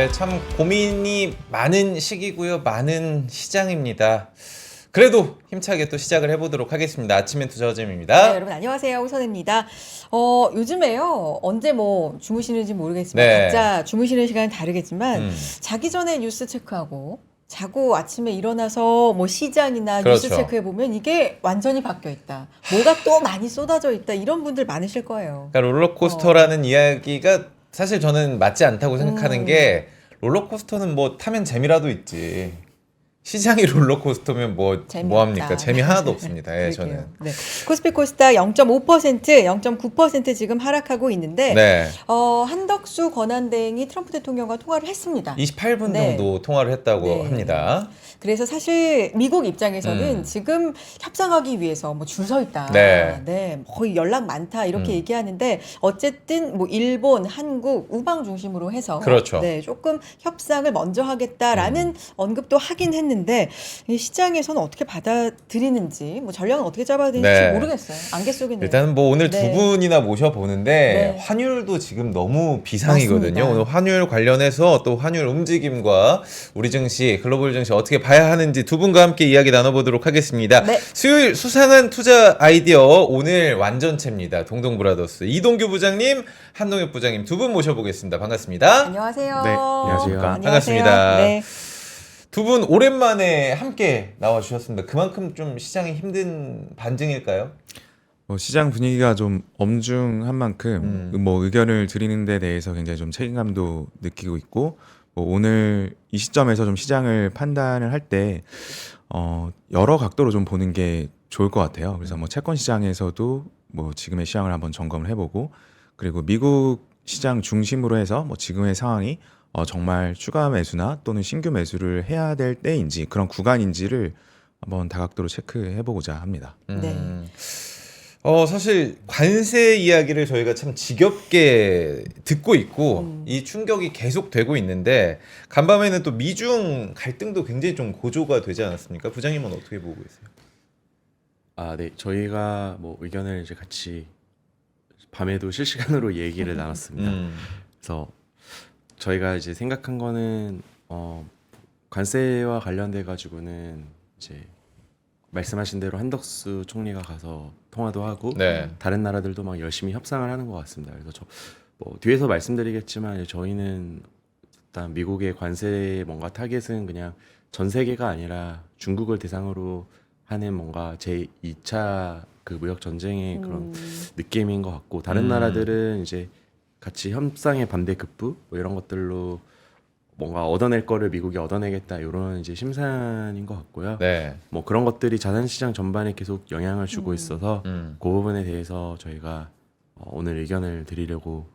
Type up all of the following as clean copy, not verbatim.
네, 참 고민이 많은 시기고요. 많은 시장입니다. 그래도 힘차게 또 시작을 해보도록 하겠습니다. 아침엔 투자점입니다. 네, 여러분 안녕하세요. 호선입니다. 요즘에요. 언제 뭐 주무시는지 모르겠지만 네. 각자 주무시는 시간은 다르겠지만 음. 자기 전에 뉴스 체크하고 자고 아침에 일어나서 뭐 시장이나 뉴스 그렇죠. 체크해 보면 이게 완전히 바뀌어 있다. 뭐가 또 많이 쏟아져 있다. 이런 분들 많으실 거예요. 그러니까 롤러코스터라는 이야기가 사실 저는 맞지 않다고 생각하는 게 롤러코스터는 뭐 타면 재미라도 있지. 시장이 롤러코스터면 뭐 재미없다. 합니까? 재미 하나도 없습니다. 예, 그러게요. 저는. 네. 코스피 코스닥 0.5%, 0.9% 지금 하락하고 있는데 네. 한덕수 권한대행이 트럼프 대통령과 통화를 했습니다. 28분 네. 정도 통화를 했다고 네. 합니다. 그래서 사실 미국 입장에서는 음. 지금 협상하기 위해서 뭐 줄 서 있다. 네. 거의 연락 많다 이렇게 음. 얘기하는데 어쨌든 뭐 일본, 한국 우방 중심으로 해서 그렇죠. 네, 조금 협상을 먼저 하겠다라는 언급도 하긴 했는데 이 시장에서는 어떻게 받아들이는지 뭐 전략은 어떻게 잡아야 되는지 네. 모르겠어요. 안개 속이네요. 일단은 뭐 오늘 네. 두 분이나 모셔보는데 네. 환율도 지금 너무 비상이거든요. 맞습니다. 오늘 환율 관련해서 또 환율 움직임과 우리 증시, 글로벌 증시 어떻게 봐야 하는지 두 분과 함께 이야기 나눠보도록 하겠습니다. 네. 수요일 수상한 투자 아이디어 오늘 완전체입니다. 동동브라더스 이동규 부장님, 한동엽 부장님 두 분 모셔보겠습니다. 반갑습니다. 안녕하세요. 네, 안녕하십니까. 안녕하세요. 반갑습니다. 네. 두 분 오랜만에 함께 나와주셨습니다. 그만큼 좀 시장이 힘든 반증일까요? 시장 분위기가 좀 엄중한 만큼 뭐 의견을 드리는 데 대해서 굉장히 좀 책임감도 느끼고 있고 뭐 오늘 이 시점에서 좀 시장을 판단을 할 때 여러 각도로 좀 보는 게 좋을 것 같아요. 그래서 뭐 채권 시장에서도 뭐 지금의 시장을 한번 점검을 해보고 그리고 미국 시장 중심으로 해서 뭐 지금의 상황이 정말 추가 매수나 또는 신규 매수를 해야 될 때인지 그런 구간인지를 한번 다각도로 체크해보고자 합니다. 네. 사실 관세 이야기를 저희가 참 지겹게 듣고 있고 이 충격이 계속 되고 있는데 간밤에는 또 미중 갈등도 굉장히 좀 고조가 되지 않았습니까? 부장님은 어떻게 보고 계세요? 아, 네. 저희가 뭐 의견을 이제 같이 밤에도 실시간으로 얘기를 나눴습니다. 그래서 저희가 이제 생각한 거는 관세와 관련돼 가지고는 이제 말씀하신 대로 한덕수 총리가 가서 통화도 하고 네. 다른 나라들도 막 열심히 협상을 하는 것 같습니다. 그래서 뭐 뒤에서 말씀드리겠지만 저희는 일단 미국의 관세 뭔가 타겟은 그냥 전 세계가 아니라 중국을 대상으로 하는 뭔가 제 2차 그 무역 전쟁의 그런 느낌인 것 같고 다른 나라들은 이제 같이 협상의 반대급부 뭐 이런 것들로 뭔가 얻어낼 거를 미국이 얻어내겠다 이런 이제 심산인 것 같고요. 네. 뭐 그런 것들이 자산시장 전반에 계속 영향을 주고 있어서 음. 그 부분에 대해서 저희가 오늘 의견을 드리려고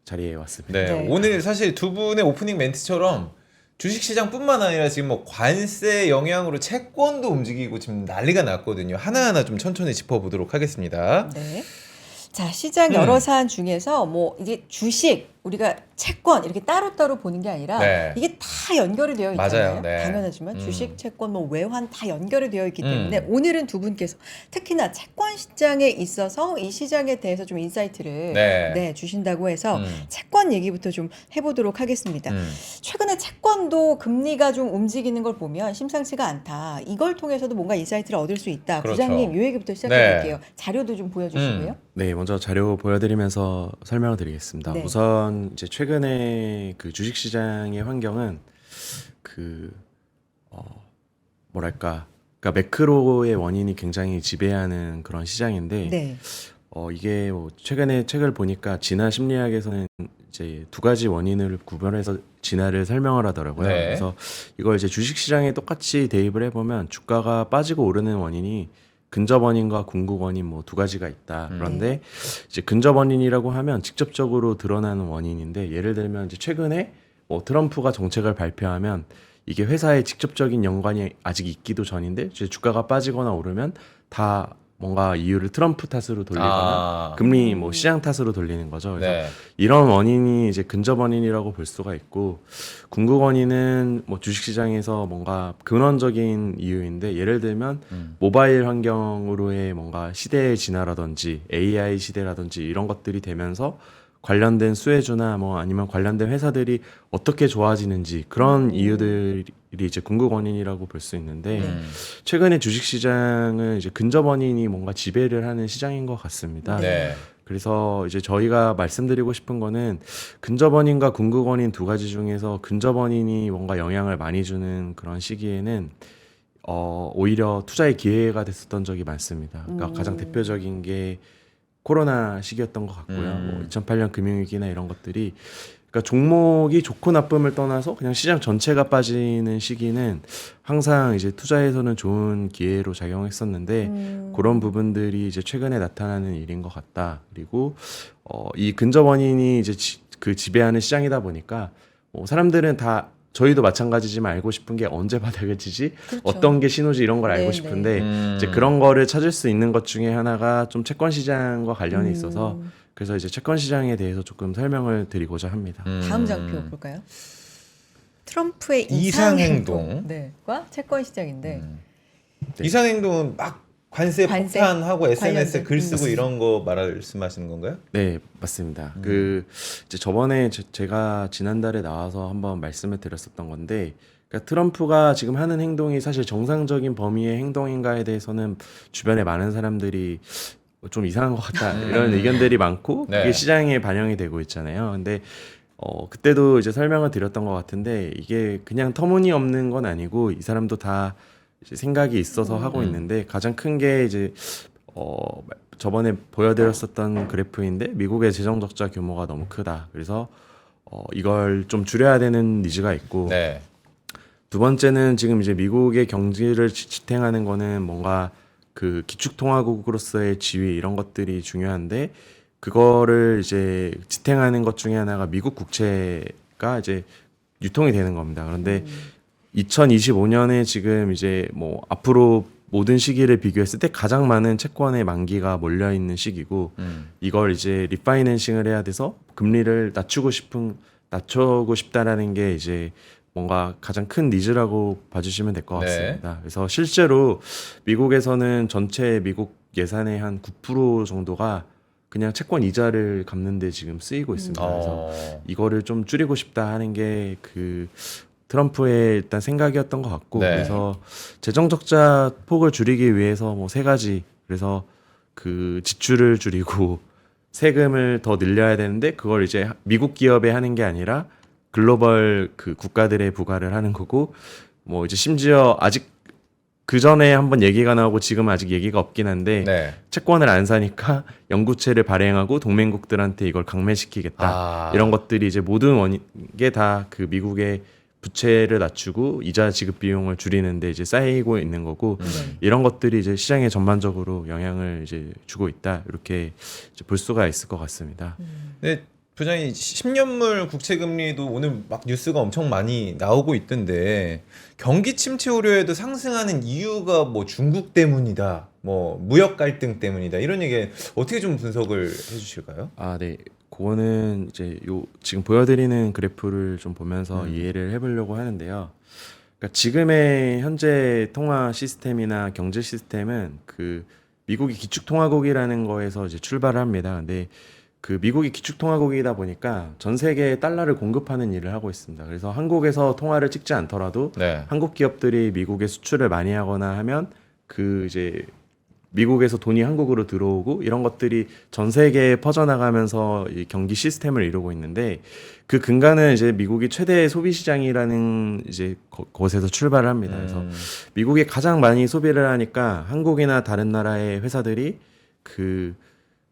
자리에 왔습니다. 네. 네. 오늘 사실 두 분의 오프닝 멘트처럼 주식시장뿐만 아니라 지금 뭐 관세 영향으로 채권도 움직이고 지금 난리가 났거든요. 하나하나 좀 천천히 짚어보도록 하겠습니다. 네. 자, 시장 여러 사안 중에서 뭐 이게 주식, 우리가 채권 이렇게 따로따로 보는 게 아니라 네. 이게 다 연결이 되어 맞아요. 있잖아요. 네. 당연하지만 주식, 채권, 뭐 외환 다 연결이 되어 있기 때문에 음. 오늘은 두 분께서 특히나 채권 시장에 있어서 이 시장에 대해서 좀 인사이트를 네. 주신다고 해서 음. 채권 얘기부터 좀 해보도록 하겠습니다. 최근에 채권도 금리가 좀 움직이는 걸 보면 심상치가 않다. 이걸 통해서도 뭔가 인사이트를 얻을 수 있다. 그렇죠. 부장님 이 얘기부터 시작해 볼게요. 자료도 좀 보여주시고요. 네, 먼저 자료 보여드리면서 설명을 드리겠습니다. 네. 우선 이제 최근에 그 주식시장의 환경은 뭐랄까, 그러니까 매크로의 원인이 굉장히 지배하는 그런 시장인데 네. 이게 뭐 최근에 책을 보니까 진화 심리학에서는 이제 두 가지 원인을 구별해서 진화를 설명을 하더라고요. 네. 그래서 이걸 이제 주식시장에 똑같이 대입을 해보면 주가가 빠지고 오르는 원인이 근접 원인과 궁극 원인 뭐 두 가지가 있다. 그런데 이제 근접 원인이라고 하면 직접적으로 드러나는 원인인데 예를 들면 이제 최근에 뭐 트럼프가 정책을 발표하면 이게 회사에 직접적인 연관이 아직 있기도 전인데 이제 주가가 빠지거나 오르면 다 뭔가 이유를 트럼프 탓으로 돌리거나 금리 뭐 시장 탓으로 돌리는 거죠. 그래서 네. 이런 원인이 이제 근접 원인이라고 볼 수가 있고 궁극 원인은 뭐 주식시장에서 뭔가 근원적인 이유인데 예를 들면 모바일 환경으로의 뭔가 시대의 진화라든지 AI 시대라든지 이런 것들이 되면서 관련된 수혜주나 뭐 아니면 관련된 회사들이 어떻게 좋아지는지 그런 이유들이 이제 궁극 원인이라고 볼 수 있는데 최근에 주식 시장은 이제 근접 원인이 뭔가 지배를 하는 시장인 것 같습니다. 네. 그래서 이제 저희가 말씀드리고 싶은 거는 근접 원인과 궁극 원인 두 가지 중에서 근접 원인이 뭔가 영향을 많이 주는 그런 시기에는 오히려 투자의 기회가 됐었던 적이 많습니다. 그러니까 가장 대표적인 게 코로나 시기였던 것 같고요. 뭐 2008년 금융위기나 이런 것들이 그러니까 종목이 좋고 나쁨을 떠나서 그냥 시장 전체가 빠지는 시기는 항상 이제 투자에서는 좋은 기회로 작용했었는데 그런 부분들이 이제 최근에 나타나는 일인 것 같다. 그리고 이 근접 원인이 이제 그 지배하는 시장이다 보니까 사람들은 다 저희도 마찬가지지만 알고 싶은 게 언제 바닥을 치지, 그렇죠. 어떤 게 신호지 이런 걸 알고 네, 싶은데 이제 그런 거를 찾을 수 있는 것 중에 하나가 좀 채권 시장과 관련이 있어서 그래서 이제 채권 시장에 대해서 조금 설명을 드리고자 합니다. 다음 장표 볼까요? 트럼프의 이상행동. 네,과 채권 시장인데 이상행동은 막 관세 관세 폭탄하고 SNS에 관련된, 글 쓰고 이런 거 말씀하시는 건가요? 네, 맞습니다. 그 이제 저번에 제가 지난달에 나와서 한번 말씀을 드렸었던 건데, 그러니까 트럼프가 지금 하는 행동이 사실 정상적인 범위의 행동인가에 대해서는 주변에 많은 사람들이 좀 이상한 것 같다 이런 의견들이 많고 네. 그게 시장에 반영이 되고 있잖아요. 근데 그때도 이제 설명을 드렸던 것 같은데 이게 그냥 터무니없는 건 아니고 이 사람도 다 이제 생각이 있어서 하고 있는데 가장 큰 게 이제 저번에 보여드렸었던 그래프인데 미국의 재정 적자 규모가 너무 크다. 그래서 이걸 좀 줄여야 되는 니즈가 있고 네. 두 번째는 지금 이제 미국의 경제를 지탱하는 거는 뭔가 그 기축통화국으로서의 지위 이런 것들이 중요한데 그거를 이제 지탱하는 것 중에 하나가 미국 국채가 이제 유통이 되는 겁니다. 그런데 2025년에 지금 이제 뭐 앞으로 모든 시기를 비교했을 때 가장 많은 채권의 만기가 몰려 있는 시기고 이걸 이제 리파이낸싱을 해야 돼서 금리를 낮추고 싶다라는 게 이제 뭔가 가장 큰 니즈라고 봐주시면 될 것 같습니다. 그래서 실제로 미국에서는 전체 미국 예산의 한 9% 정도가 그냥 채권 이자를 갚는데 지금 쓰이고 있습니다. 그래서 이거를 좀 줄이고 싶다 하는 게 그 트럼프의 일단 생각이었던 것 같고 네. 그래서 재정 적자 폭을 줄이기 위해서 뭐 세 가지 그래서 그 지출을 줄이고 세금을 더 늘려야 되는데 그걸 이제 미국 기업에 하는 게 아니라 글로벌 그 국가들의 부과를 하는 거고 뭐 이제 심지어 아직 그 전에 한번 얘기가 나오고 지금 아직 얘기가 없긴 한데 네. 채권을 안 사니까 영구채를 발행하고 동맹국들한테 이걸 강매시키겠다 이런 것들이 이제 모든 게 다 그 미국의 부채를 낮추고 이자 지급 비용을 줄이는데 이제 쌓이고 있는 거고 이런 것들이 이제 시장에 전반적으로 영향을 이제 주고 있다 이렇게 이제 볼 수가 있을 것 같습니다. 근데 부장님 10년물 국채 금리도 오늘 막 뉴스가 엄청 많이 나오고 있던데 경기 침체 우려에도 상승하는 이유가 뭐 중국 때문이다, 뭐 무역 갈등 때문이다 이런 얘기 어떻게 좀 분석을 해주실까요? 아, 네. 그거는 이제 지금 보여드리는 그래프를 좀 보면서 이해를 해보려고 하는데요. 그러니까 지금의 현재 통화 시스템이나 경제 시스템은 그 미국이 기축통화국이라는 거에서 이제 출발을 합니다. 근데 그 미국이 기축통화국이다 보니까 전 세계에 달러를 공급하는 일을 하고 있습니다. 그래서 한국에서 통화를 찍지 않더라도 네. 한국 기업들이 미국에 수출을 많이 하거나 하면 그 이제 미국에서 돈이 한국으로 들어오고 이런 것들이 전 세계에 퍼져나가면서 이 경기 시스템을 이루고 있는데 그 근간은 이제 미국이 최대 소비 시장이라는 이제 곳에서 출발을 합니다. 그래서 미국이 가장 많이 소비를 하니까 한국이나 다른 나라의 회사들이 그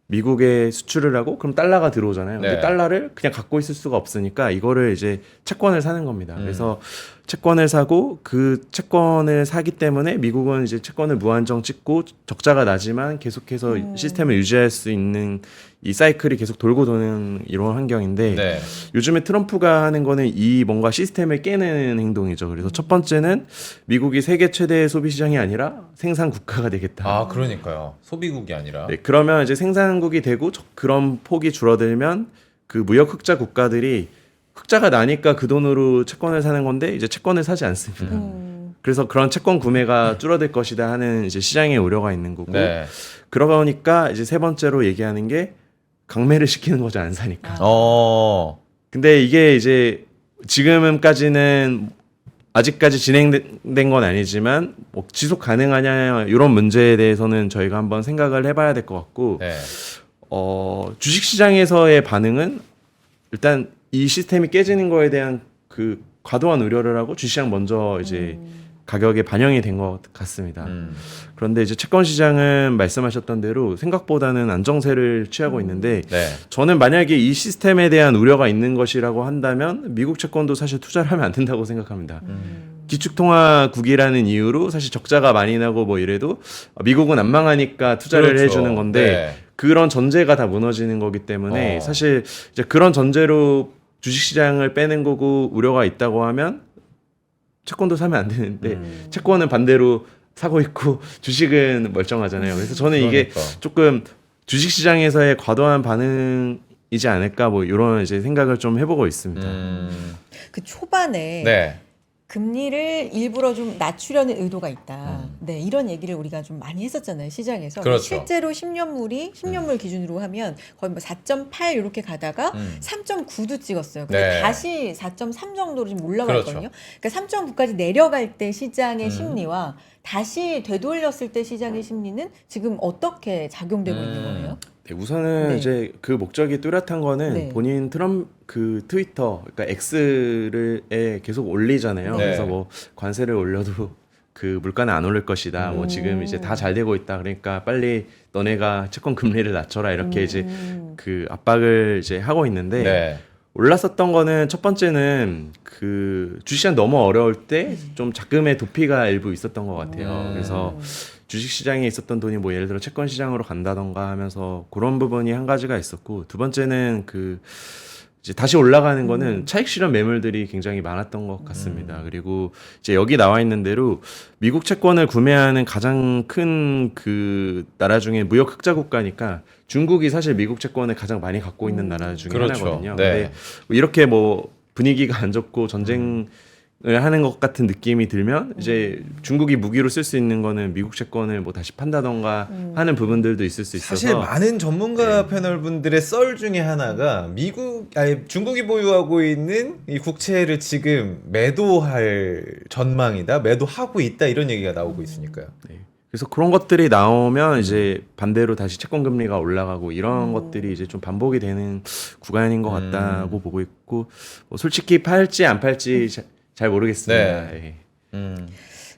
미국에 수출을 하고 그럼 달러가 들어오잖아요. 근데 네. 달러를 그냥 갖고 있을 수가 없으니까 이거를 이제 채권을 사는 겁니다. 그래서 채권을 사고 그 채권을 사기 때문에 미국은 이제 채권을 무한정 찍고 적자가 나지만 계속해서 시스템을 유지할 수 있는 이 사이클이 계속 돌고 도는 이런 환경인데 네. 요즘에 트럼프가 하는 거는 이 뭔가 시스템을 깨는 행동이죠. 그래서 첫 번째는 미국이 세계 최대 소비 시장이 아니라 생산 국가가 되겠다. 아 그러니까요. 소비국이 아니라. 네, 그러면 이제 생산국이 되고 그런 폭이 줄어들면 그 무역 흑자 국가들이 흑자가 나니까 그 돈으로 채권을 사는 건데 이제 채권을 사지 않습니다. 그래서 그런 채권 구매가 줄어들 것이다 하는 이제 시장의 우려가 있는 거고 네. 그러니까 이제 세 번째로 얘기하는 게 강매를 시키는 거죠, 안 사니까. 근데 이게 이제 지금까지는 아직까지 진행된 건 아니지만 뭐 지속 가능하냐 이런 문제에 대해서는 저희가 한번 생각을 해봐야 될 것 같고 네. 주식시장에서의 반응은 일단 이 시스템이 깨지는 거에 대한 그 과도한 우려를 하고 주식시장 먼저 이제 가격에 반영이 된 것 같습니다. 그런데 이제 채권 시장은 말씀하셨던 대로 생각보다는 안정세를 취하고 있는데 네. 저는 만약에 이 시스템에 대한 우려가 있는 것이라고 한다면 미국 채권도 사실 투자를 하면 안 된다고 생각합니다. 기축통화국이라는 이유로 사실 적자가 많이 나고 뭐 이래도 미국은 안 망하니까 투자를 그렇죠. 해주는 건데 네. 그런 전제가 다 무너지는 거기 때문에 사실 이제 그런 전제로 주식시장을 빼는 거고 우려가 있다고 하면 채권도 사면 안 되는데 채권은 반대로 사고 있고 주식은 멀쩡하잖아요. 그래서 저는 이게 그러니까. 조금 주식시장에서의 과도한 반응이지 않을까 뭐 이런 이제 생각을 좀 해보고 있습니다. 그 초반에 네. 금리를 일부러 좀 낮추려는 의도가 있다. 네, 이런 얘기를 우리가 좀 많이 했었잖아요, 시장에서. 그렇죠. 실제로 10년물 기준으로 하면 거의 뭐 4.8 이렇게 가다가 3.9도 찍었어요. 근데 네. 다시 4.3 정도로 좀 올라갔거든요. 그렇죠. 그러니까 3.9까지 내려갈 때 시장의 심리와 다시 되돌렸을 때 시장의 심리는 지금 어떻게 작용되고 있는 거예요? 네, 우선은 네. 이제 그 목적이 뚜렷한 거는 네. 본인 그 트위터, 그러니까 X를 계속 올리잖아요. 네. 그래서 뭐 관세를 올려도 그 물가는 안 오를 것이다. 뭐 지금 이제 다 잘 되고 있다. 그러니까 빨리 너네가 채권 금리를 낮춰라. 이렇게 이제 그 압박을 이제 하고 있는데 네. 올랐었던 거는 첫 번째는 그 주식시장 너무 어려울 때 좀 자금의 도피가 일부 있었던 것 같아요. 그래서 주식시장에 있었던 돈이 뭐 예를 들어 채권 시장으로 간다던가 하면서 그런 부분이 한 가지가 있었고 두 번째는 그 이제 다시 올라가는 거는 차익 실현 매물들이 굉장히 많았던 것 같습니다. 그리고 이제 여기 나와 있는 대로 미국 채권을 구매하는 가장 큰 그 나라 중에 무역 흑자 국가니까 중국이 사실 미국 채권을 가장 많이 갖고 있는 나라 중에 그렇죠. 하나거든요. 네. 근데 이렇게 뭐 분위기가 안 좋고 전쟁을 하는 것 같은 느낌이 들면 이제 중국이 무기로 쓸 수 있는 거는 미국 채권을 뭐 다시 판다던가 하는 부분들도 있을 수 있어서 사실 많은 전문가 패널분들의 썰 중에 하나가 중국이 보유하고 있는 이 국채를 지금 매도할 전망이다, 매도하고 있다 이런 얘기가 나오고 있으니까요. 네. 그래서 그런 것들이 나오면 이제 반대로 다시 채권 금리가 올라가고 이런 것들이 이제 좀 반복이 되는 구간인 것 같다고 보고 있고 뭐 솔직히 팔지 안 팔지 잘 모르겠습니다. 네. 예.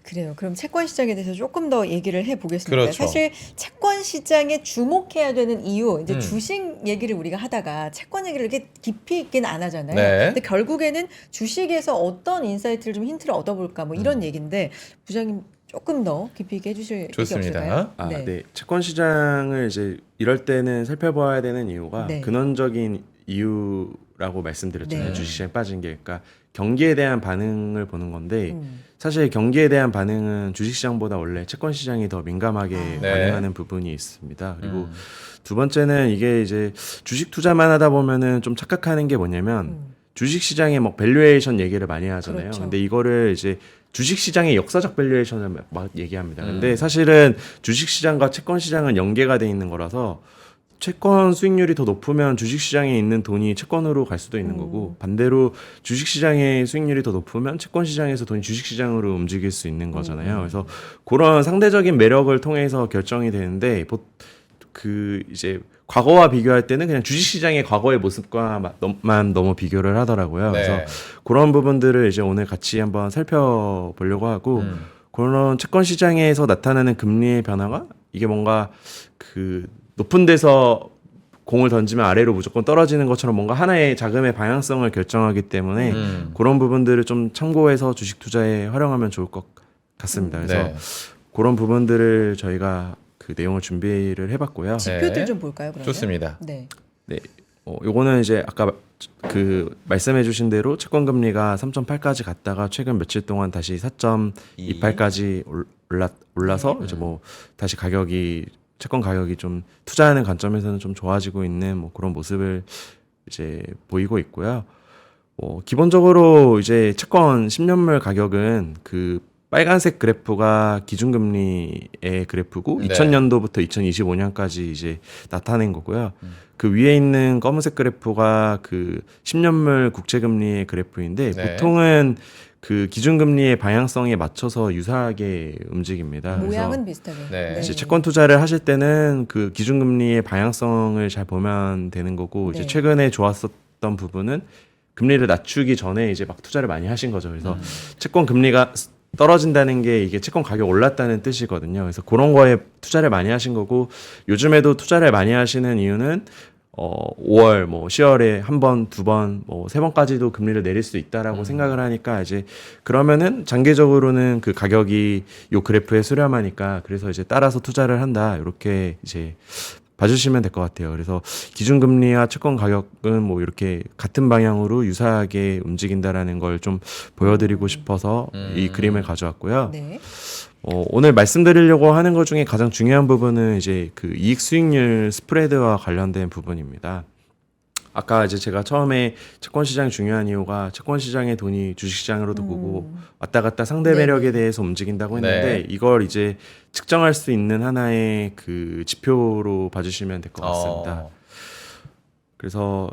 그래요. 그럼 채권 시장에 대해서 조금 더 얘기를 해보겠습니다. 그렇죠. 사실 채권 시장에 주목해야 되는 이유, 이제 주식 얘기를 우리가 하다가 채권 얘기를 이렇게 깊이 있게는 안 하잖아요. 네. 근데 결국에는 주식에서 어떤 인사이트를 좀 힌트를 얻어볼까 뭐 이런 얘기인데 부장님 조금 더 깊이 있게 해주실 얘기 좋습니다. 없을까요? 네. 채권 시장을 이제 이럴 때는 살펴봐야 되는 이유가 네. 근원적인 이유라고 말씀드렸잖아요. 네. 주식시장 빠진 게 그러니까 경기에 대한 반응을 보는 건데 사실 경기에 대한 반응은 주식시장보다 원래 채권 시장이 더 민감하게 네. 반응하는 부분이 있습니다. 그리고 두 번째는 이게 이제 주식 투자만 하다 보면은 좀 착각하는 게 뭐냐면 주식 시장의 뭐 밸류에이션 얘기를 많이 하잖아요. 그렇죠. 근데 이거를 이제 주식 시장의 역사적 밸류에이션을 막 얘기합니다. 근데 사실은 주식 시장과 채권 시장은 연계가 돼 있는 거라서 채권 수익률이 더 높으면 주식 시장에 있는 돈이 채권으로 갈 수도 있는 거고 반대로 주식 시장의 수익률이 더 높으면 채권 시장에서 돈이 주식 시장으로 움직일 수 있는 거잖아요. 그래서 그런 상대적인 매력을 통해서 결정이 되는데 그 이제 과거와 비교할 때는 그냥 주식 시장의 과거의 모습과만 너무 비교를 하더라고요. 네. 그래서 그런 부분들을 이제 오늘 같이 한번 살펴보려고 하고 그런 채권 시장에서 나타나는 금리의 변화가 이게 뭔가 그 높은 데서 공을 던지면 아래로 무조건 떨어지는 것처럼 뭔가 하나의 자금의 방향성을 결정하기 때문에 그런 부분들을 좀 참고해서 주식 투자에 활용하면 좋을 것 같습니다. 그래서 네. 그런 부분들을 저희가 그 내용을 준비를 해봤고요. 지표들 네. 좀 볼까요? 그러면? 좋습니다. 네. 네, 요거는 이제 아까 그 말씀해주신 대로 채권 금리가 3.8까지 갔다가 최근 며칠 동안 다시 4.28까지 올라서 이제 뭐 다시 채권 가격이 좀 투자하는 관점에서는 좀 좋아지고 있는 뭐 그런 모습을 이제 보이고 있고요. 기본적으로 이제 채권 10년물 가격은 그 빨간색 그래프가 기준금리의 그래프고 네. 2000년도부터 2025년까지 이제 나타낸 거고요. 그 위에 있는 검은색 그래프가 그 10년물 국채금리의 그래프인데 네. 보통은 그 기준금리의 방향성에 맞춰서 유사하게 움직입니다. 모양은 비슷하게. 네. 이제 채권 투자를 하실 때는 그 기준금리의 방향성을 잘 보면 되는 거고 네. 이제 최근에 좋았었던 부분은 금리를 낮추기 전에 이제 막 투자를 많이 하신 거죠. 그래서 채권 금리가 떨어진다는 게 이게 채권 가격 올랐다는 뜻이거든요. 그래서 그런 거에 투자를 많이 하신 거고 요즘에도 투자를 많이 하시는 이유는 5월, 뭐 10월에 한 번, 두 번, 뭐 세 번까지도 금리를 내릴 수 있다라고 생각을 하니까 이제 그러면은 장기적으로는 그 가격이 요 그래프에 수렴하니까 그래서 이제 따라서 투자를 한다 이렇게 이제 봐주시면 될 것 같아요. 그래서 기준금리와 채권 가격은 뭐 이렇게 같은 방향으로 유사하게 움직인다라는 걸 좀 보여드리고 싶어서 이 그림을 가져왔고요. 네. 오늘 말씀드리려고 하는 것 중에 가장 중요한 부분은 이제 그 이익 수익률 스프레드와 관련된 부분입니다. 아까 이제 제가 처음에 채권 시장 중요한 이유가 채권 시장의 돈이 주식 시장으로도 보고 왔다 갔다 상대 네. 매력에 대해서 움직인다고 했는데 네. 이걸 이제 측정할 수 있는 하나의 그 지표로 봐주시면 될 것 같습니다. 그래서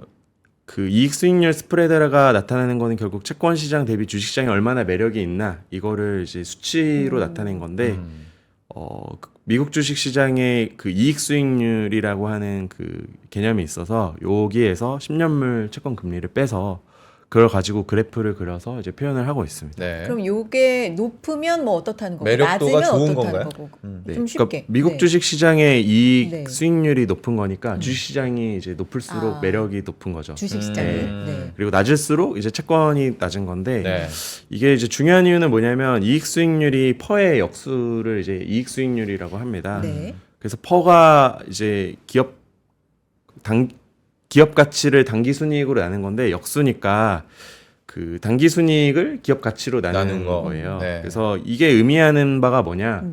그 이익 수익률 스프레드가 나타나는 거는 결국 채권 시장 대비 주식 시장에 얼마나 매력이 있나 이거를 이제 수치로 나타낸 건데 미국 주식 시장의 그 이익 수익률이라고 하는 그 개념이 있어서 여기에서 10년물 채권 금리를 빼서 그걸 가지고 그래프를 그려서 이제 표현을 하고 있습니다. 네. 그럼 요게 높으면 뭐 어떻다는 거고 매력도가 낮으면 좋은 어떻다는 건가요? 거고 네, 좀 쉽게. 그러니까 미국 네. 주식 시장의 이익 네. 수익률이 높은 거니까 주식 시장이 이제 높을수록 아. 매력이 높은 거죠. 주식 시장이. 음. 네. 그리고 낮을수록 이제 채권이 낮은 건데 네. 이게 이제 중요한 이유는 뭐냐면 이익 수익률이 퍼의 역수를 이제 이익 수익률이라고 합니다. 네. 그래서 퍼가 이제 기업 가치를 단기 순이익으로 나눈 건데 역수니까 그 단기 순이익을 기업 가치로 나누는 나눈 거. 거예요. 네. 그래서 이게 의미하는 바가 뭐냐?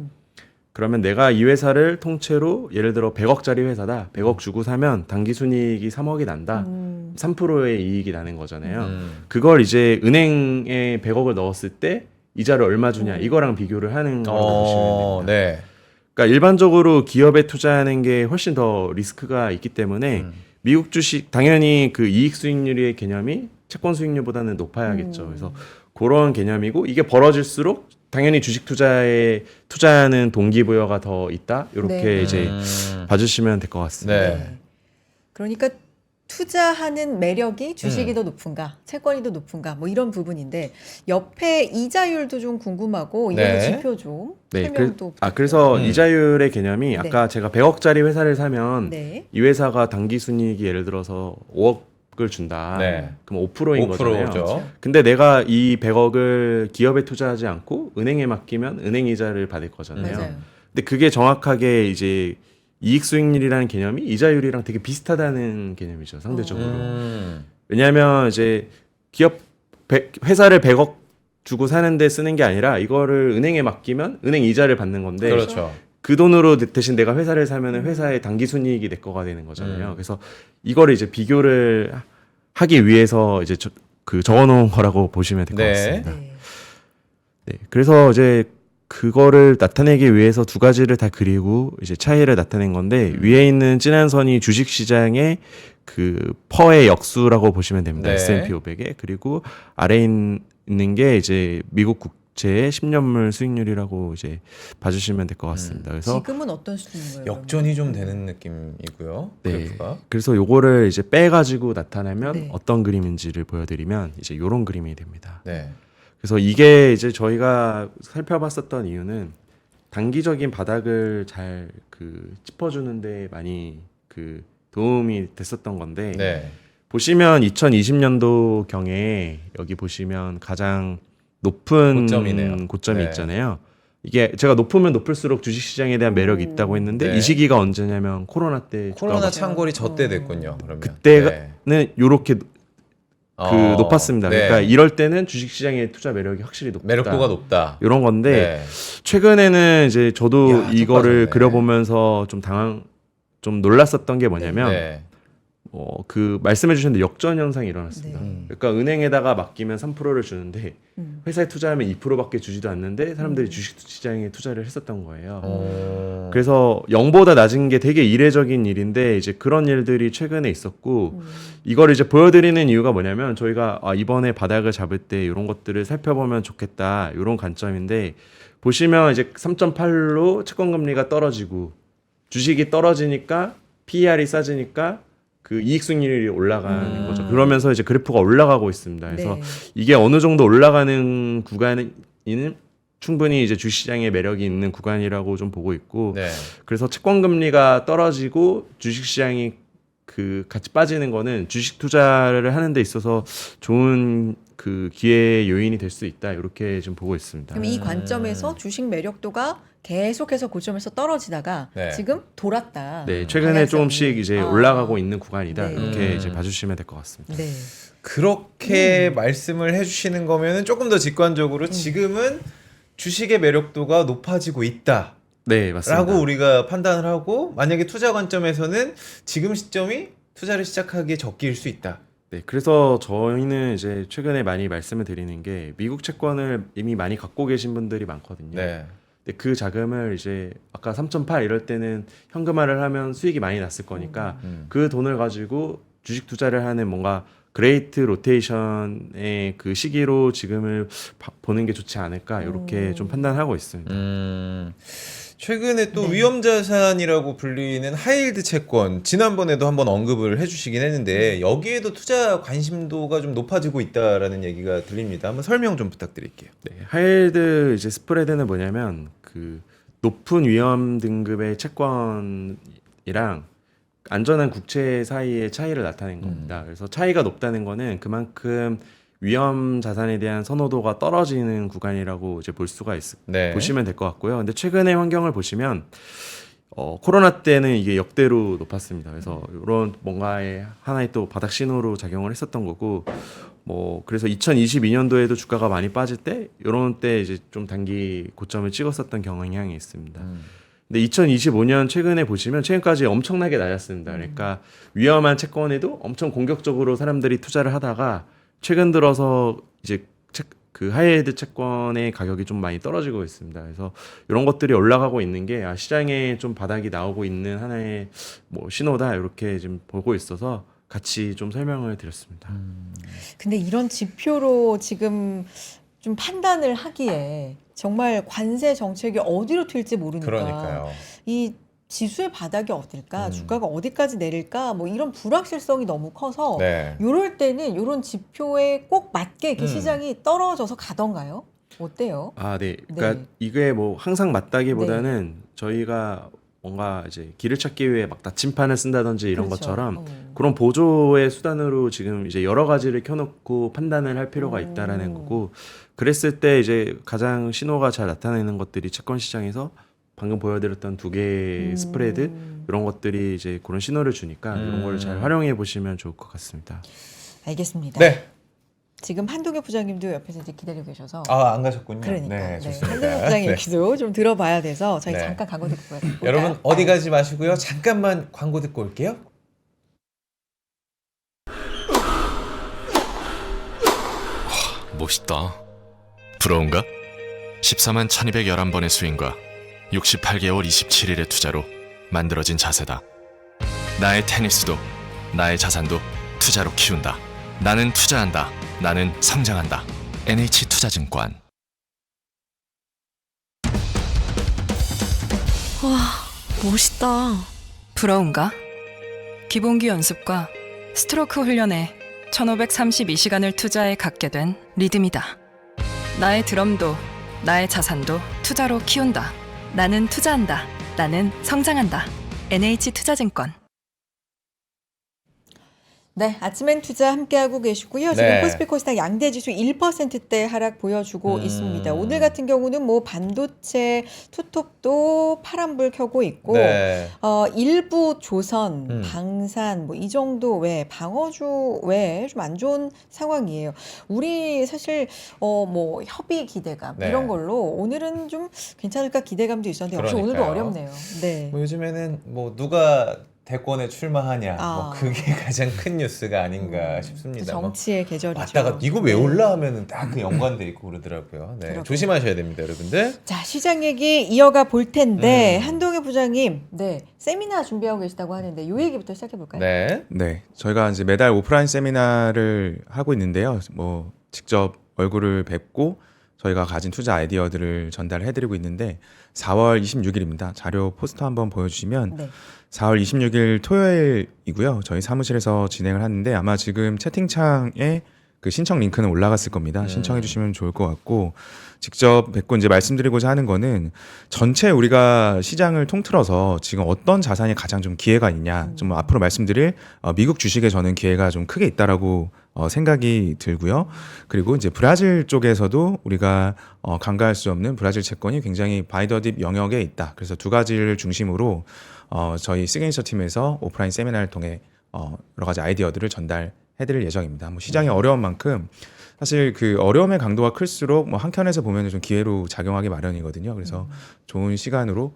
그러면 내가 이 회사를 통째로 예를 들어 100억짜리 회사다. 100억 주고 사면 단기 순이익이 3억이 난다. 3%의 이익이 나는 거잖아요. 그걸 이제 은행에 100억을 넣었을 때 이자를 얼마 주냐 이거랑 비교를 하는 거라고 보시면 됩니다. 네. 그러니까 일반적으로 기업에 투자하는 게 훨씬 더 리스크가 있기 때문에 미국 주식 당연히 그 이익 수익률의 개념이 채권 수익률보다는 높아야겠죠. 그래서 그런 개념이고 이게 벌어질수록 당연히 주식 투자에 투자하는 동기부여가 더 있다. 이렇게 네. 이제 봐주시면 될 것 같습니다. 네. 그러니까 투자하는 매력이 주식이 더 높은가, 채권이 더 높은가, 뭐 이런 부분인데 옆에 이자율도 좀 궁금하고 이런 네. 지표 좀 네, 설명도. 그래서 음. 이자율의 개념이 아까 제가 100억짜리 회사를 사면 네. 이 회사가 단기 순이익이 예를 들어서 5억을 준다. 네. 그럼 5%인 거잖아요. 5%죠. 근데 내가 이 100억을 기업에 투자하지 않고 은행에 맡기면 은행 이자를 받을 거잖아요. 맞아요. 근데 그게 정확하게 이제 이익 수익률이라는 개념이 이자율이랑 되게 비슷하다는 개념이죠. 상대적으로. 왜냐하면 이제 회사를 100억 주고 사는데 쓰는 게 아니라 이거를 은행에 맡기면 은행 이자를 받는 건데 그렇죠. 그 돈으로 대신 내가 회사를 사면 회사의 단기 순이익이 내 거가 되는 거잖아요. 그래서 이거를 이제 비교를 하기 위해서 이제 적어놓은 거라고 보시면 될 것 네. 같습니다. 네. 네, 그래서 이제 그거를 나타내기 위해서 두 가지를 다 그리고 이제 차이를 나타낸 건데 위에 있는 진한 선이 주식 시장의 그 퍼의 역수라고 보시면 됩니다. 네. S&P 500에 그리고 아래에 있는 게 이제 미국 국채의 10년물 수익률이라고 이제 봐주시면 될 것 같습니다. 그래서 지금은 어떤 수준인 거예요? 역전이 좀 되는 느낌이고요. 네. 그래프가. 그래서 요거를 이제 빼가지고 나타내면 네. 어떤 그림인지를 보여드리면 이제 요런 그림이 됩니다. 네. 그래서 이게 이제 저희가 살펴봤었던 이유는 단기적인 바닥을 잘 그 짚어주는데 많이 그 도움이 됐었던 건데 네. 보시면 2020년도 경에 여기 보시면 가장 높은 고점이네요. 고점이 네. 있잖아요. 이게 제가 높으면 높을수록 주식시장에 대한 매력이 있다고 했는데 네. 이 시기가 언제냐면 코로나 때 코로나 주가가 창궐이 저때 됐군요. 그러면 그때는 요렇게 높았습니다. 네. 그러니까 이럴 때는 주식시장의 투자 매력이 확실히 높다. 매력도가 높다. 이런 건데 네. 최근에는 이제 저도 야, 이거를 쭉 빠졌네. 그려보면서 좀 놀랐었던 게 뭐냐면 네. 그 말씀해 주셨는데 역전 현상이 일어났습니다. 네. 그러니까 은행에다가 맡기면 3%를 주는데 회사에 투자하면 2%밖에 주지도 않는데 사람들이 주식 시장에 투자를 했었던 거예요. 그래서 0보다 낮은 게 되게 이례적인 일인데 이제 그런 일들이 최근에 있었고 이걸 이제 보여드리는 이유가 뭐냐면 저희가 이번에 바닥을 잡을 때 이런 것들을 살펴보면 좋겠다 이런 관점인데 보시면 이제 3.8로 채권 금리가 떨어지고 주식이 떨어지니까 PER이 싸지니까 그 이익 수익률이 올라가는 거죠. 그러면서 이제 그래프가 올라가고 있습니다. 그래서 네. 이게 어느 정도 올라가는 구간은 충분히 이제 주식시장의 매력이 있는 구간이라고 좀 보고 있고 네. 그래서 채권 금리가 떨어지고 주식시장이 그 같이 빠지는 거는 주식 투자를 하는 데 있어서 좋은 그 기회 요인이 될 수 있다 이렇게 좀 보고 있습니다. 그럼 이 관점에서 주식 매력도가 계속해서 고점에서 떨어지다가 네. 지금 돌았다. 네, 최근에 방향성이. 조금씩 이제 올라가고 있는 구간이다 네. 이렇게 이제 봐주시면 될 것 같습니다. 네. 그렇게 말씀을 해주시는 거면은 조금 더 직관적으로 지금은 주식의 매력도가 높아지고 있다. 네, 맞습니다. 라고 우리가 판단을 하고 만약에 투자 관점에서는 지금 시점이 투자를 시작하기에 적기일 수 있다. 네, 그래서 저희는 이제 최근에 많이 말씀을 드리는 게 미국 채권을 이미 많이 갖고 계신 분들이 많거든요. 네. 근데 그 자금을 이제 아까 3.8 이럴 때는 현금화를 하면 수익이 많이 났을 거니까 그 돈을 가지고 주식 투자를 하는 뭔가 그레이트 로테이션의 그 시기로 지금을 보는 게 좋지 않을까 이렇게 좀 판단하고 있습니다. 최근에 또 네. 위험자산이라고 불리는 하이힐드 채권 지난번에도 한번 언급을 해주시긴 했는데 여기에도 투자 관심도가 좀 높아지고 있다라는 얘기가 들립니다. 한번 설명 좀 부탁드릴게요. 네, 하이힐드 이제 스프레드는 뭐냐면 그 높은 위험 등급의 채권이랑 안전한 국채 사이의 차이를 나타낸 겁니다. 그래서 차이가 높다는 거는 그만큼 위험 자산에 대한 선호도가 떨어지는 구간이라고 이제 볼 수가 네. 보시면 될 것 같고요. 근데 최근의 환경을 보시면 코로나 때는 이게 역대로 높았습니다. 그래서 이런 뭔가의 하나의 또 바닥 신호로 작용을 했었던 거고 그래서 2022년도에도 주가가 많이 빠질 때 이런 때 이제 좀 단기 고점을 찍었었던 경향이 있습니다. 근데 2025년 최근에 보시면 최근까지 엄청나게 낮았습니다. 그러니까 위험한 채권에도 엄청 공격적으로 사람들이 투자를 하다가 최근 들어서 이제 그 하이힐드 채권의 가격이 좀 많이 떨어지고 있습니다. 그래서 이런 것들이 올라가고 있는 게 시장에 좀 바닥이 나오고 있는 하나의 신호다 이렇게 지금 보고 있어서 같이 좀 설명을 드렸습니다. 근데 이런 지표로 지금 좀 판단을 하기에 정말 관세 정책이 어디로 튈지 모르니까 그러니까요. 이 지수의 바닥이 어딜까, 주가가 어디까지 내릴까, 이런 불확실성이 너무 커서 네. 이럴 때는 이런 지표에 꼭 맞게 이렇게 시장이 떨어져서 가던가요? 어때요? 네. 그러니까 네. 이게 항상 맞다기보다는 저희가 뭔가 이제 길을 찾기 위해 막 나침판을 쓴다든지 이런 그렇죠. 것처럼 그런 보조의 수단으로 지금 이제 여러 가지를 켜놓고 판단을 할 필요가 있다라는 거고 그랬을 때 이제 가장 신호가 잘 나타내는 것들이 채권 시장에서 방금 보여드렸던 두 개의 스프레드 이런 것들이 이제 그런 신호를 주니까 이런 걸 잘 활용해 보시면 좋을 것 같습니다. 알겠습니다. 네. 지금 한동엽 부장님도 옆에서 이제 기다리고 계셔서 안 가셨군요. 그러니까 네, 네, 좋습니다. 한동엽 부장님 네. 얘기도 좀 들어봐야 돼서 저희 네. 잠깐 광고 듣고 올까요? 여러분 어디 가지 마시고요. 잠깐만 광고 듣고 올게요. 멋있다. 부러운가? 14만 1211번의 스윙과 68개월 27일의 투자로 만들어진 자세다. 나의 테니스도 나의 자산도 투자로 키운다. 나는 투자한다. 나는 성장한다. NH투자증권. 와, 멋있다. 부러운가? 기본기 연습과 스트로크 훈련에 1532시간을 투자해 갖게 된 리듬이다. 나의 드럼도 나의 자산도 투자로 키운다. 나는 투자한다. 나는 성장한다. NH투자증권. 네, 아침엔 투자 함께하고 계시고요. 지금 네. 코스피 코스닥 양대 지수 1%대 하락 보여주고 있습니다. 오늘 같은 경우는 반도체 투톱도 파란불 켜고 있고 네. 일부 조선, 방산 이 정도 외 방어주 외에 좀 안 좋은 상황이에요. 우리 사실 협의 기대감 네. 이런 걸로 오늘은 좀 괜찮을까 기대감도 있었는데 역시 오늘도 그러니까요. 어렵네요. 네. 요즘에는 누가 대권에 출마하냐 뭐 그게 가장 큰 뉴스가 아닌가 싶습니다. 뭐 정치의 계절이죠. 왔다가 이거 왜 네. 올라 하면은 딱 그 연관돼 있고 그러더라고요. 네, 그렇군요. 조심하셔야 됩니다, 여러분들. 자, 시장 얘기 이어가 볼 텐데 한동희 부장님, 네, 세미나 준비하고 계시다고 하는데 요 얘기부터 시작해 볼까요? 네. 네, 저희가 이제 매달 오프라인 세미나를 하고 있는데요. 뭐 직접 얼굴을 뵙고 저희가 가진 투자 아이디어들을 전달해드리고 있는데 4월 26일입니다. 자료 포스터 한번 보여주시면 네. 4월 26일 토요일이고요. 저희 사무실에서 진행을 하는데 아마 지금 채팅창에 그 신청 링크는 올라갔을 겁니다. 신청해 주시면 좋을 것 같고 직접 뵙고 이제 말씀드리고자 하는 거는 전체 우리가 시장을 통틀어서 지금 어떤 자산이 가장 좀 기회가 있냐 좀 앞으로 말씀드릴 미국 주식에 저는 기회가 좀 크게 있다라고 생각이 들고요. 그리고 이제 브라질 쪽에서도 우리가 간과할 수 없는 브라질 채권이 굉장히 바이 더 딥 영역에 있다. 그래서 두 가지를 중심으로 저희 시그니처 팀에서 오프라인 세미나를 통해 여러 가지 아이디어들을 전달해드릴 예정입니다. 뭐 시장이 어려운 만큼 사실 그 어려움의 강도가 클수록 뭐 한켠에서 보면 좀 기회로 작용하기 마련이거든요. 그래서 좋은 시간으로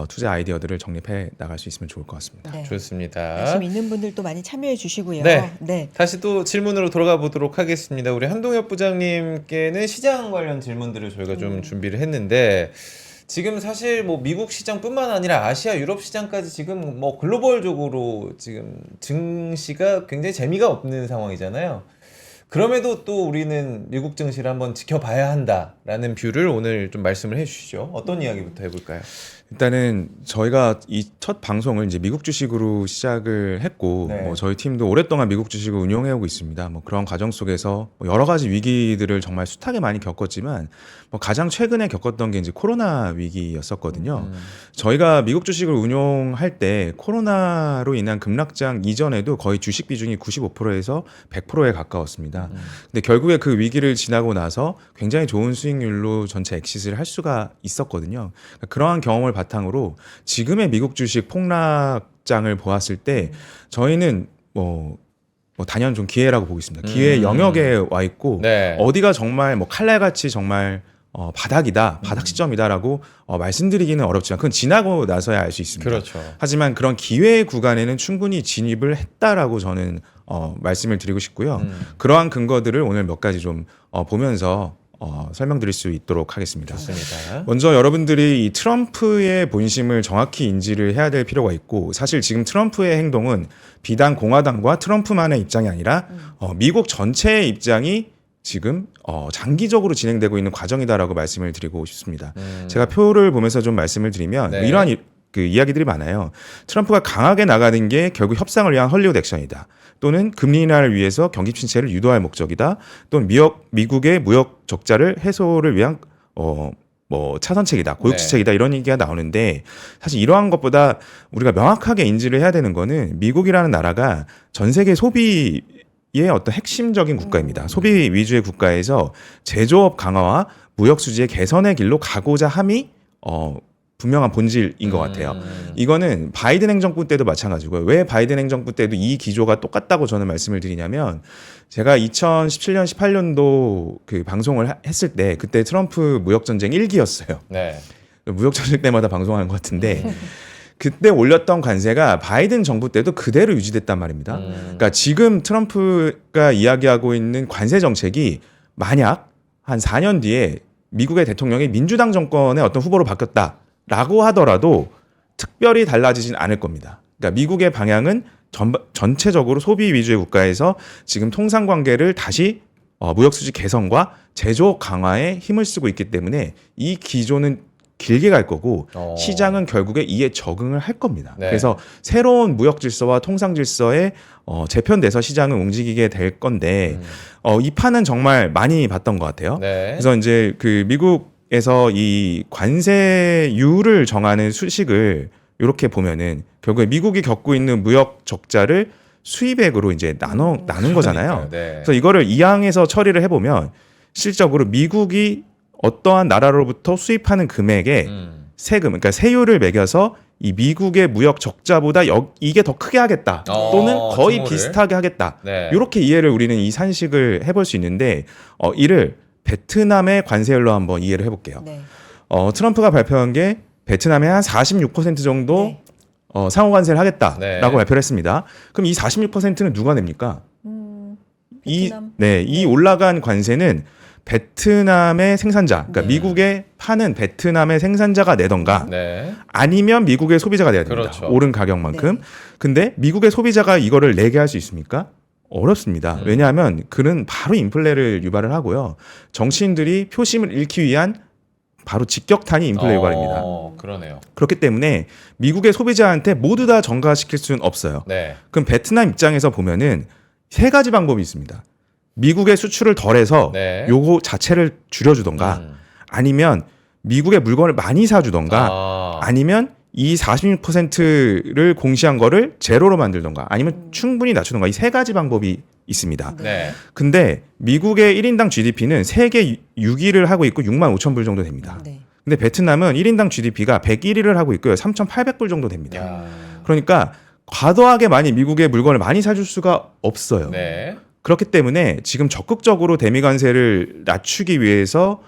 투자 아이디어들을 정립해 나갈 수 있으면 좋을 것 같습니다. 네. 좋습니다. 관심 있는 분들도 많이 참여해 주시고요. 네. 네. 다시 또 질문으로 돌아가 보도록 하겠습니다. 우리 한동엽 부장님께는 시장 관련 질문들을 저희가 좀 준비를 했는데 지금 사실 뭐 미국 시장뿐만 아니라 아시아, 유럽 시장까지 지금 뭐 글로벌적으로 지금 증시가 굉장히 재미가 없는 상황이잖아요. 그럼에도 또 우리는 미국 증시를 한번 지켜봐야 한다라는 뷰를 오늘 좀 말씀을 해주시죠. 어떤 이야기부터 해볼까요? 일단은 저희가 이 첫 방송을 이제 미국 주식으로 시작을 했고 네. 뭐 저희 팀도 오랫동안 미국 주식을 운용해 오고 있습니다. 뭐 그런 과정 속에서 뭐 여러 가지 위기들을 정말 숱하게 많이 겪었지만 뭐 가장 최근에 겪었던 게 이제 코로나 위기였었거든요. 저희가 미국 주식을 운용할 때 코로나로 인한 급락장 이전에도 거의 주식 비중이 95%에서 100%에 가까웠습니다. 근데 결국에 그 위기를 지나고 나서 굉장히 좋은 수익률로 전체 엑시스를 할 수가 있었거든요. 그러니까 그러한 경험을 바탕으로 지금의 미국 주식 폭락장을 보았을 때 저희는 뭐 단연 좀 기회라고 보고 있습니다. 기회 영역에 와 있고 네. 어디가 정말 뭐 칼날같이 정말 바닥이다, 바닥 시점이다라고 말씀드리기는 어렵지만 그건 지나고 나서야 알 수 있습니다. 그렇죠. 하지만 그런 기회 구간에는 충분히 진입을 했다라고 저는 말씀을 드리고 싶고요. 그러한 근거들을 오늘 몇 가지 좀 보면서 설명드릴 수 있도록 하겠습니다. 좋습니다. 먼저 여러분들이 이 트럼프의 본심을 정확히 인지를 해야 될 필요가 있고 사실 지금 트럼프의 행동은 비단 공화당과 트럼프만의 입장이 아니라 미국 전체의 입장이 지금 장기적으로 진행되고 있는 과정이다라고 말씀을 드리고 싶습니다. 제가 표를 보면서 좀 말씀을 드리면 네. 이러한 그 이야기들이 많아요. 트럼프가 강하게 나가는 게 결국 협상을 위한 헐리우드 액션이다. 또는 금리 인하를 위해서 경기 침체를 유도할 목적이다. 또는 미국의 무역 적자를 해소를 위한 뭐 차선책이다, 고육지책이다 이런 얘기가 나오는데 사실 이러한 것보다 우리가 명확하게 인지를 해야 되는 거는 미국이라는 나라가 전 세계 소비의 어떤 핵심적인 국가입니다. 소비 위주의 국가에서 제조업 강화와 무역 수지의 개선의 길로 가고자 함이 분명한 본질인 것 같아요. 이거는 바이든 행정부 때도 마찬가지고요. 왜 바이든 행정부 때도 이 기조가 똑같다고 저는 말씀을 드리냐면 제가 2017년, 18년도 그 방송을 했을 때 그때 트럼프 무역전쟁 1기였어요. 네. 무역전쟁 때마다 방송하는 것 같은데 그때 올렸던 관세가 바이든 정부 때도 그대로 유지됐단 말입니다. 그러니까 지금 트럼프가 이야기하고 있는 관세 정책이 만약 한 4년 뒤에 미국의 대통령이 민주당 정권의 어떤 후보로 바뀌었다라고 하더라도 특별히 달라지진 않을 겁니다. 그러니까 미국의 방향은 전체적으로 소비 위주의 국가에서 지금 통상 관계를 다시 무역 수지 개선과 제조 강화에 힘을 쓰고 있기 때문에 이 기조는 길게 갈 거고 시장은 결국에 이에 적응을 할 겁니다. 네. 그래서 새로운 무역 질서와 통상 질서에 재편돼서 시장은 움직이게 될 건데 이 판은 정말 많이 봤던 것 같아요. 네. 그래서 이제 그 미국에서 이 관세율을 정하는 수식을 이렇게 보면은 결국에 미국이 겪고 있는 무역 적자를 수입액으로 이제 나눈 거잖아요. 네. 그래서 이거를 이항해서 처리를 해보면 실적으로 미국이 어떠한 나라로부터 수입하는 금액에 세금, 그러니까 세율을 매겨서 이 미국의 무역 적자보다 이게 더 크게 하겠다 또는 거의 증오를. 비슷하게 하겠다. 네. 이렇게 이해를 우리는 이 산식을 해볼 수 있는데 이를 베트남의 관세율로 한번 이해를 해볼게요. 네. 트럼프가 발표한 게 베트남의 한 46% 정도 네. 상호 관세를 하겠다라고 네. 발표를 했습니다. 그럼 이 46%는 누가 냅니까? 베트남. 이 올라간 관세는 베트남의 생산자, 그러니까 네. 미국에 파는 베트남의 생산자가 내던가 네. 아니면 미국의 소비자가 내야 됩니다. 그렇죠. 오른 가격만큼. 네. 근데 미국의 소비자가 이거를 내게 할 수 있습니까? 어렵습니다. 왜냐하면 그는 바로 인플레를 유발을 하고요. 정치인들이 표심을 잃기 위한 바로 직격탄이 인플레 유발입니다. 그러네요. 그렇기 때문에 미국의 소비자한테 모두 다 전가시킬 수는 없어요. 네. 그럼 베트남 입장에서 보면은 세 가지 방법이 있습니다. 미국의 수출을 덜해서 네. 요거 자체를 줄여주던가 아니면 미국의 물건을 많이 사주던가 아니면 이 46%를 공시한 거를 제로로 만들던가 아니면 충분히 낮추던가 이 세 가지 방법이 있습니다. 네. 근데 미국의 1인당 GDP는 세계 6위를 하고 있고 6만 5천 불 정도 됩니다. 네. 근데 베트남은 1인당 GDP가 101위를 하고 있고요. 3,800불 정도 됩니다. 야. 그러니까 과도하게 많이 미국의 물건을 많이 사줄 수가 없어요. 네. 그렇기 때문에 지금 적극적으로 대미 관세를 낮추기 위해서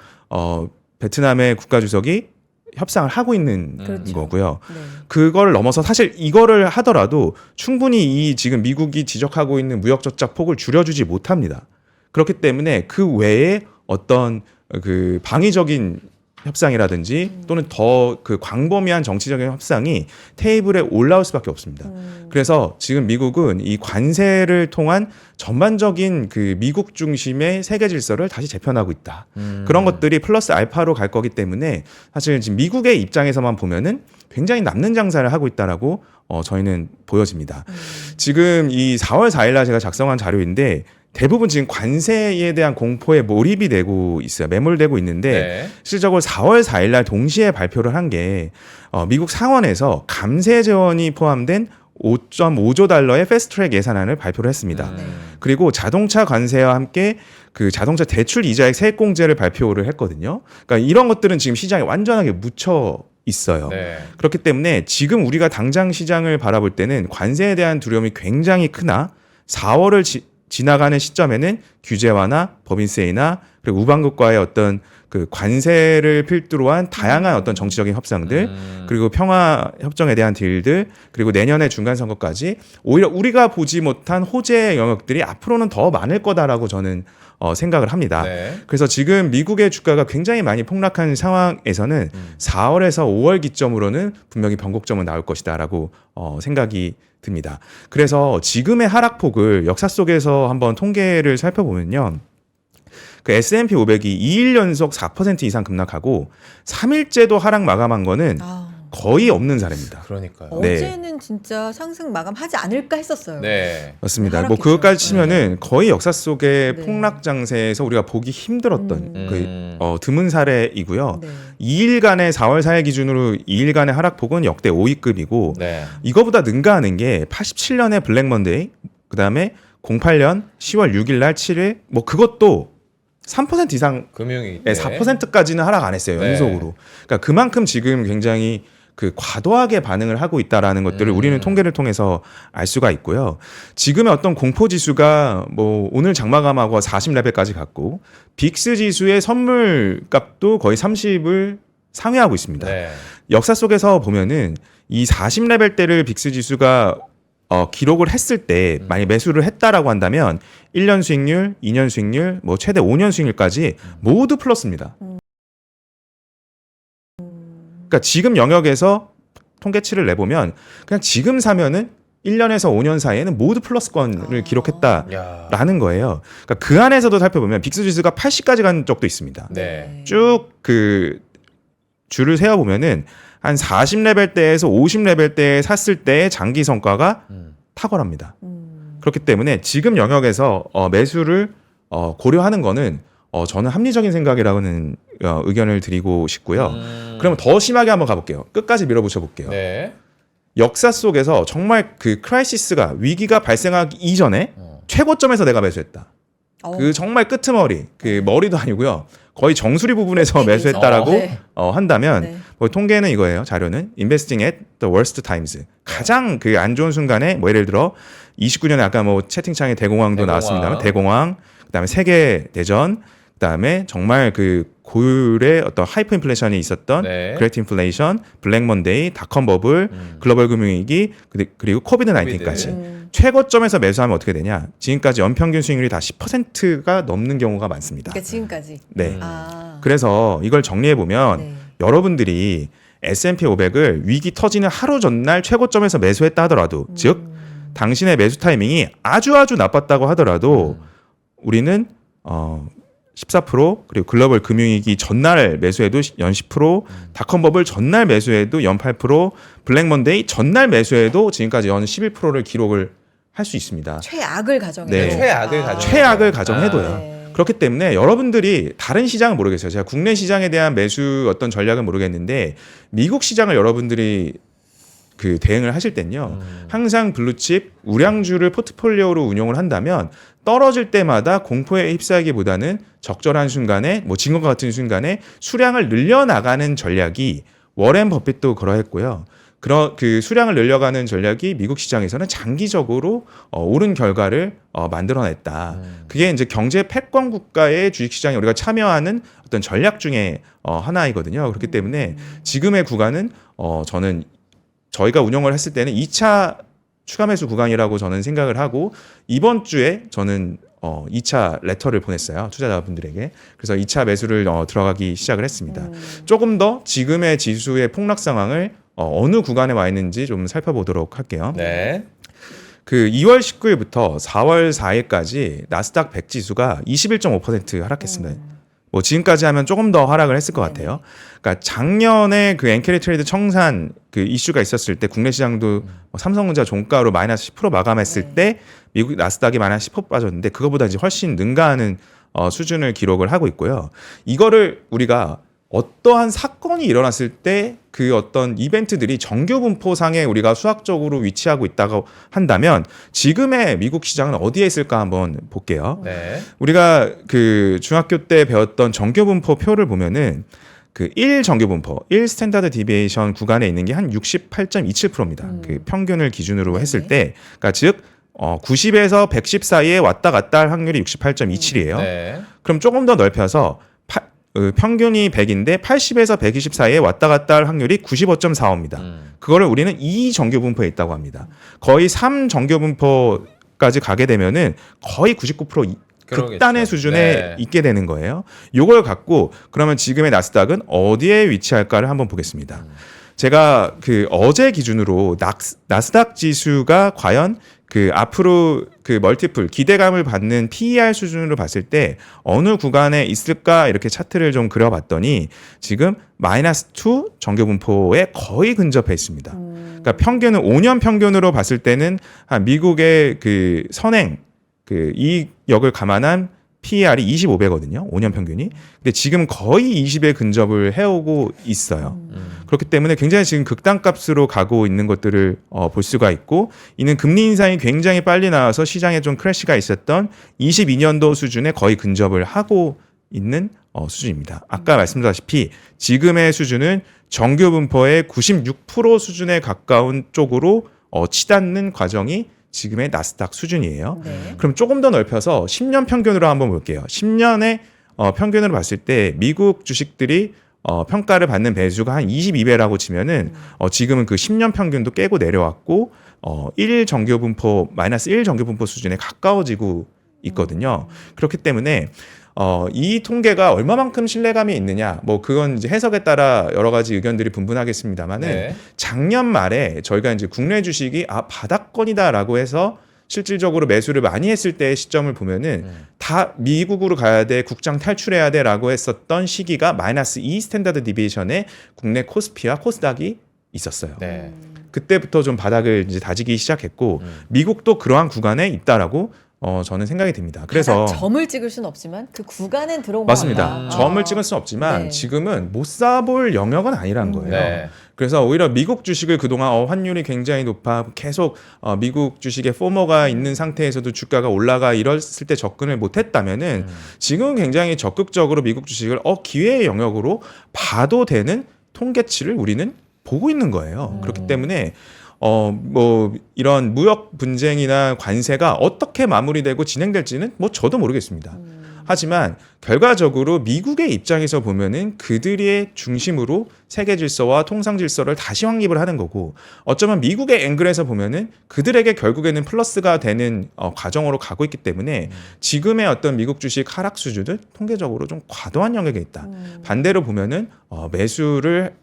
베트남의 국가 주석이 협상을 하고 있는 그렇죠. 거고요. 네. 그걸 넘어서 사실 이거를 하더라도 충분히 이 지금 미국이 지적하고 있는 무역 적자 폭을 줄여주지 못합니다. 그렇기 때문에 그 외에 어떤 그 방위적인 협상이라든지 또는 더 그 광범위한 정치적인 협상이 테이블에 올라올 수밖에 없습니다. 그래서 지금 미국은 이 관세를 통한 전반적인 그 미국 중심의 세계 질서를 다시 재편하고 있다. 그런 것들이 플러스 알파로 갈 거기 때문에 사실 지금 미국의 입장에서만 보면은 굉장히 남는 장사를 하고 있다라고 저희는 보여집니다. 지금 이 4월 4일 날 제가 작성한 자료인데 대부분 지금 관세에 대한 공포에 몰입이 되고 있어요. 매몰되고 있는데 네. 실질적으로 4월 4일 날 동시에 발표를 한 게 미국 상원에서 감세 재원이 포함된 5.5조 달러의 패스트트랙 예산안을 발표를 했습니다. 그리고 자동차 관세와 함께 그 자동차 대출 이자액 세액 공제를 발표를 했거든요. 그러니까 이런 것들은 지금 시장에 완전하게 묻혀 있어요. 네. 그렇기 때문에 지금 우리가 당장 시장을 바라볼 때는 관세에 대한 두려움이 굉장히 크나 4월을 지나가는 시점에는 규제 완화, 법인세이나 그리고 우방국과의 어떤 그 관세를 필두로 한 다양한 어떤 정치적인 협상들 그리고 평화 협정에 대한 딜들 그리고 내년에 중간 선거까지 오히려 우리가 보지 못한 호재의 영역들이 앞으로는 더 많을 거다라고 저는 생각을 합니다. 네. 그래서 지금 미국의 주가가 굉장히 많이 폭락한 상황에서는 4월에서 5월 기점으로는 분명히 변곡점은 나올 것이다라고 생각이 듭니다. 그래서 지금의 하락폭을 역사 속에서 한번 통계를 살펴보면요. 그 S&P 500이 2일 연속 4% 이상 급락하고 3일째도 하락 마감한 거는 거의 없는 사례입니다. 그러니까요. 네. 어제는 진짜 상승 마감하지 않을까 했었어요. 네. 맞습니다. 하락했죠. 뭐 그것까지 치면은 거의 역사 속의 네. 폭락 장세에서 우리가 보기 힘들었던 음. 드문 사례이고요. 네. 2일간의 4월 4일 기준으로 2일간의 하락폭은 역대 5위급이고 네. 이거보다 능가하는 게 87년의 블랙 먼데이, 그다음에 08년 10월 6일 날 7일 뭐 그것도 3% 이상 금융이 4%까지는 하락 안 했어요. 네. 연속으로. 그러니까 그만큼 지금 굉장히 그 과도하게 반응을 하고 있다라는 것들을 우리는 통계를 통해서 알 수가 있고요. 지금의 어떤 공포 지수가 뭐 오늘 장마감하고 40레벨까지 갔고 빅스 지수의 선물 값도 거의 30을 상회하고 있습니다. 네. 역사 속에서 보면은 이 40레벨대를 빅스 지수가 기록을 했을 때 만약 매수를 했다라고 한다면 1년 수익률, 2년 수익률, 뭐 최대 5년 수익률까지 모두 플러스입니다. 그러니까 지금 영역에서 통계치를 내보면 그냥 지금 사면은 1년에서 5년 사이에는 모두 플러스권을 기록했다라는 야. 거예요. 그러니까 그 안에서도 살펴보면 빅스 지수가 80까지 간 적도 있습니다. 네. 쭉 그 줄을 세어 보면은 한 40레벨대에서 50레벨대에 샀을 때의 장기 성과가 탁월합니다. 그렇기 때문에 지금 영역에서 매수를 고려하는 거는 저는 합리적인 생각이라고는 의견을 드리고 싶고요. 그러면 더 심하게 한번 가볼게요. 끝까지 밀어붙여 볼게요. 네. 역사 속에서 정말 그 크라이시스가 위기가 발생하기 이전에 최고점에서 내가 매수했다. 그 정말 끄트머리, 그 머리도 아니고요. 거의 정수리 부분에서 매수했다라고 네. 한다면 네. 뭐 통계는 이거예요. 자료는 investing at the worst times. 가장 그 안 좋은 순간에 뭐 예를 들어 29년에 아까 뭐 채팅창에 대공황도 대공황. 나왔습니다만 대공황, 그다음에 세계 대전, 그다음에 정말 그 고율의 어떤 하이퍼 인플레이션이 있었던 네. 그레이트 인플레이션, 블랙 먼데이, 닷컴 버블, 글로벌 금융위기 그리고 코비드 19까지 최고점에서 매수하면 어떻게 되냐? 지금까지 연평균 수익률이 다 10%가 넘는 경우가 많습니다. 그러니까 지금까지. 네. 아. 그래서 이걸 정리해 보면 네. 여러분들이 S&P 500을 위기 터지는 하루 전날 최고점에서 매수했다 하더라도 즉 당신의 매수 타이밍이 아주 나빴다고 하더라도 우리는 14% 그리고 글로벌 금융위기 전날 매수해도 연 10%, 닷컴 버블 전날 매수해도 연 8%, 블랙 먼데이 전날 매수해도 지금까지 연 11%를 기록을 할 수 있습니다. 최악을 가정해도. 네. 최악을 가정. 최악을 가정해도요. 네. 그렇기 때문에 여러분들이 다른 시장은 모르겠어요. 제가 국내 시장에 대한 매수 어떤 전략은 모르겠는데 미국 시장을 여러분들이 그 대응을 하실 땐요. 항상 블루칩 우량주를 포트폴리오로 운용을 한다면 떨어질 때마다 공포에 휩싸이기보다는 적절한 순간에 뭐 지금과 같은 순간에 수량을 늘려나가는 전략이 워렌 버핏도 그러했고요. 그 수량을 늘려가는 전략이 미국 시장에서는 장기적으로 옳은 결과를 만들어냈다. 그게 이제 경제 패권 국가의 주식시장에 우리가 참여하는 어떤 전략 중에 하나이거든요. 그렇기 때문에 지금의 구간은 저는 저희가 운영을 했을 때는 2차 추가 매수 구간이라고 저는 생각을 하고 이번 주에 저는 2차 레터를 보냈어요. 투자자분들에게. 그래서 2차 매수를 들어가기 시작을 했습니다. 조금 더 지금의 지수의 폭락 상황을 어느 구간에 와 있는지 좀 살펴보도록 할게요. 네. 그 2월 19일부터 4월 4일까지 나스닥 100 지수가 21.5% 하락했습니다. 뭐 지금까지 하면 조금 더 하락을 했을 것 같아요. 그러니까 작년에 그 엔캐리 트레이드 청산 그 이슈가 있었을 때 국내 시장도 삼성전자 종가로 마이너스 10% 마감했을 때 미국 나스닥이 마이너스 10% 빠졌는데 그거보다 이제 훨씬 능가하는 수준을 기록을 하고 있고요. 이거를 우리가 어떠한 사건이 일어났을 때 그 어떤 이벤트들이 정규 분포상에 우리가 수학적으로 위치하고 있다고 한다면 지금의 미국 시장은 어디에 있을까 한번 볼게요. 네. 우리가 그 중학교 때 배웠던 정규 분포 표를 보면은 그 1 정규 분포, 1 스탠다드 디비에이션 구간에 있는 게 한 68.27%입니다. 그 평균을 기준으로 했을 때, 그러니까 즉 90에서 110 사이에 왔다 갔다 할 확률이 68.27이에요. 네. 그럼 조금 더 넓혀서 평균이 100인데 80에서 120 사이에 왔다 갔다 할 확률이 95.45입니다. 그거를 우리는 2 정규 분포에 있다고 합니다. 거의 3 정규 분포까지 가게 되면은 거의 99% 극단의 그러겠죠. 수준에 네. 있게 되는 거예요. 요걸 갖고 그러면 지금의 나스닥은 어디에 위치할까를 한번 보겠습니다. 제가 그 어제 기준으로 나스닥 지수가 과연 그 앞으로 그 멀티플 기대감을 받는 PER 수준으로 봤을 때 어느 구간에 있을까 이렇게 차트를 좀 그려봤더니 지금 마이너스 2 정규 분포에 거의 근접해 있습니다. 그러니까 평균은 5년 평균으로 봤을 때는 한 미국의 그 선행 그 이익력을 감안한 PER이 25배거든요. 5년 평균이. 근데 지금 거의 20에 근접을 해오고 있어요. 그렇기 때문에 굉장히 지금 극단값으로 가고 있는 것들을 볼 수가 있고 이는 금리 인상이 굉장히 빨리 나와서 시장에 좀 크래시가 있었던 22년도 수준에 거의 근접을 하고 있는 수준입니다. 아까 말씀드렸다시피 지금의 수준은 정규 분포의 96% 수준에 가까운 쪽으로 치닫는 과정이 지금의 나스닥 수준이에요. 네. 그럼 조금 더 넓혀서 10년 평균으로 한번 볼게요. 10년의 평균으로 봤을 때 미국 주식들이 평가를 받는 배수가 한 22배라고 치면은 지금은 그 10년 평균도 깨고 내려왔고 1 정규 분포 마이너스 1 정규 분포 수준에 가까워지고 있거든요. 그렇기 때문에 이 통계가 얼마만큼 신뢰감이 있느냐, 뭐 그건 이제 해석에 따라 여러 가지 의견들이 분분하겠습니다만은 네. 작년 말에 저희가 이제 국내 주식이 바닥권이다라고 해서 실질적으로 매수를 많이 했을 때의 시점을 보면은 다 미국으로 가야 돼, 국장 탈출해야 돼라고 했었던 시기가 마이너스 2 스탠다드 디비에이션의 국내 코스피와 코스닥이 있었어요. 네. 그때부터 좀 바닥을 이제 다지기 시작했고 미국도 그러한 구간에 있다라고 저는 생각이 듭니다. 그래서 점을 찍을 수는 없지만 그 구간엔 들어온 맞습니다. 것 같다. 점을 찍을 수는 없지만 네. 지금은 못 사볼 영역은 아니란 거예요. 네. 그래서 오히려 미국 주식을 그동안 환율이 굉장히 높아 계속 미국 주식에 포머가 있는 상태에서도 주가가 올라가 이랬을 때 접근을 못했다면은 지금은 굉장히 적극적으로 미국 주식을 기회의 영역으로 봐도 되는 통계치를 우리는 보고 있는 거예요. 그렇기 때문에 뭐 이런 무역 분쟁이나 관세가 어떻게 마무리되고 진행될지는 뭐 저도 모르겠습니다. 하지만 결과적으로 미국의 입장에서 보면은 그들의 중심으로 세계 질서와 통상 질서를 다시 확립을 하는 거고, 어쩌면 미국의 앵글에서 보면은 그들에게 결국에는 플러스가 되는 과정으로 가고 있기 때문에 지금의 어떤 미국 주식 하락 수준은 통계적으로 좀 과도한 영역에 있다. 반대로 보면은 매수를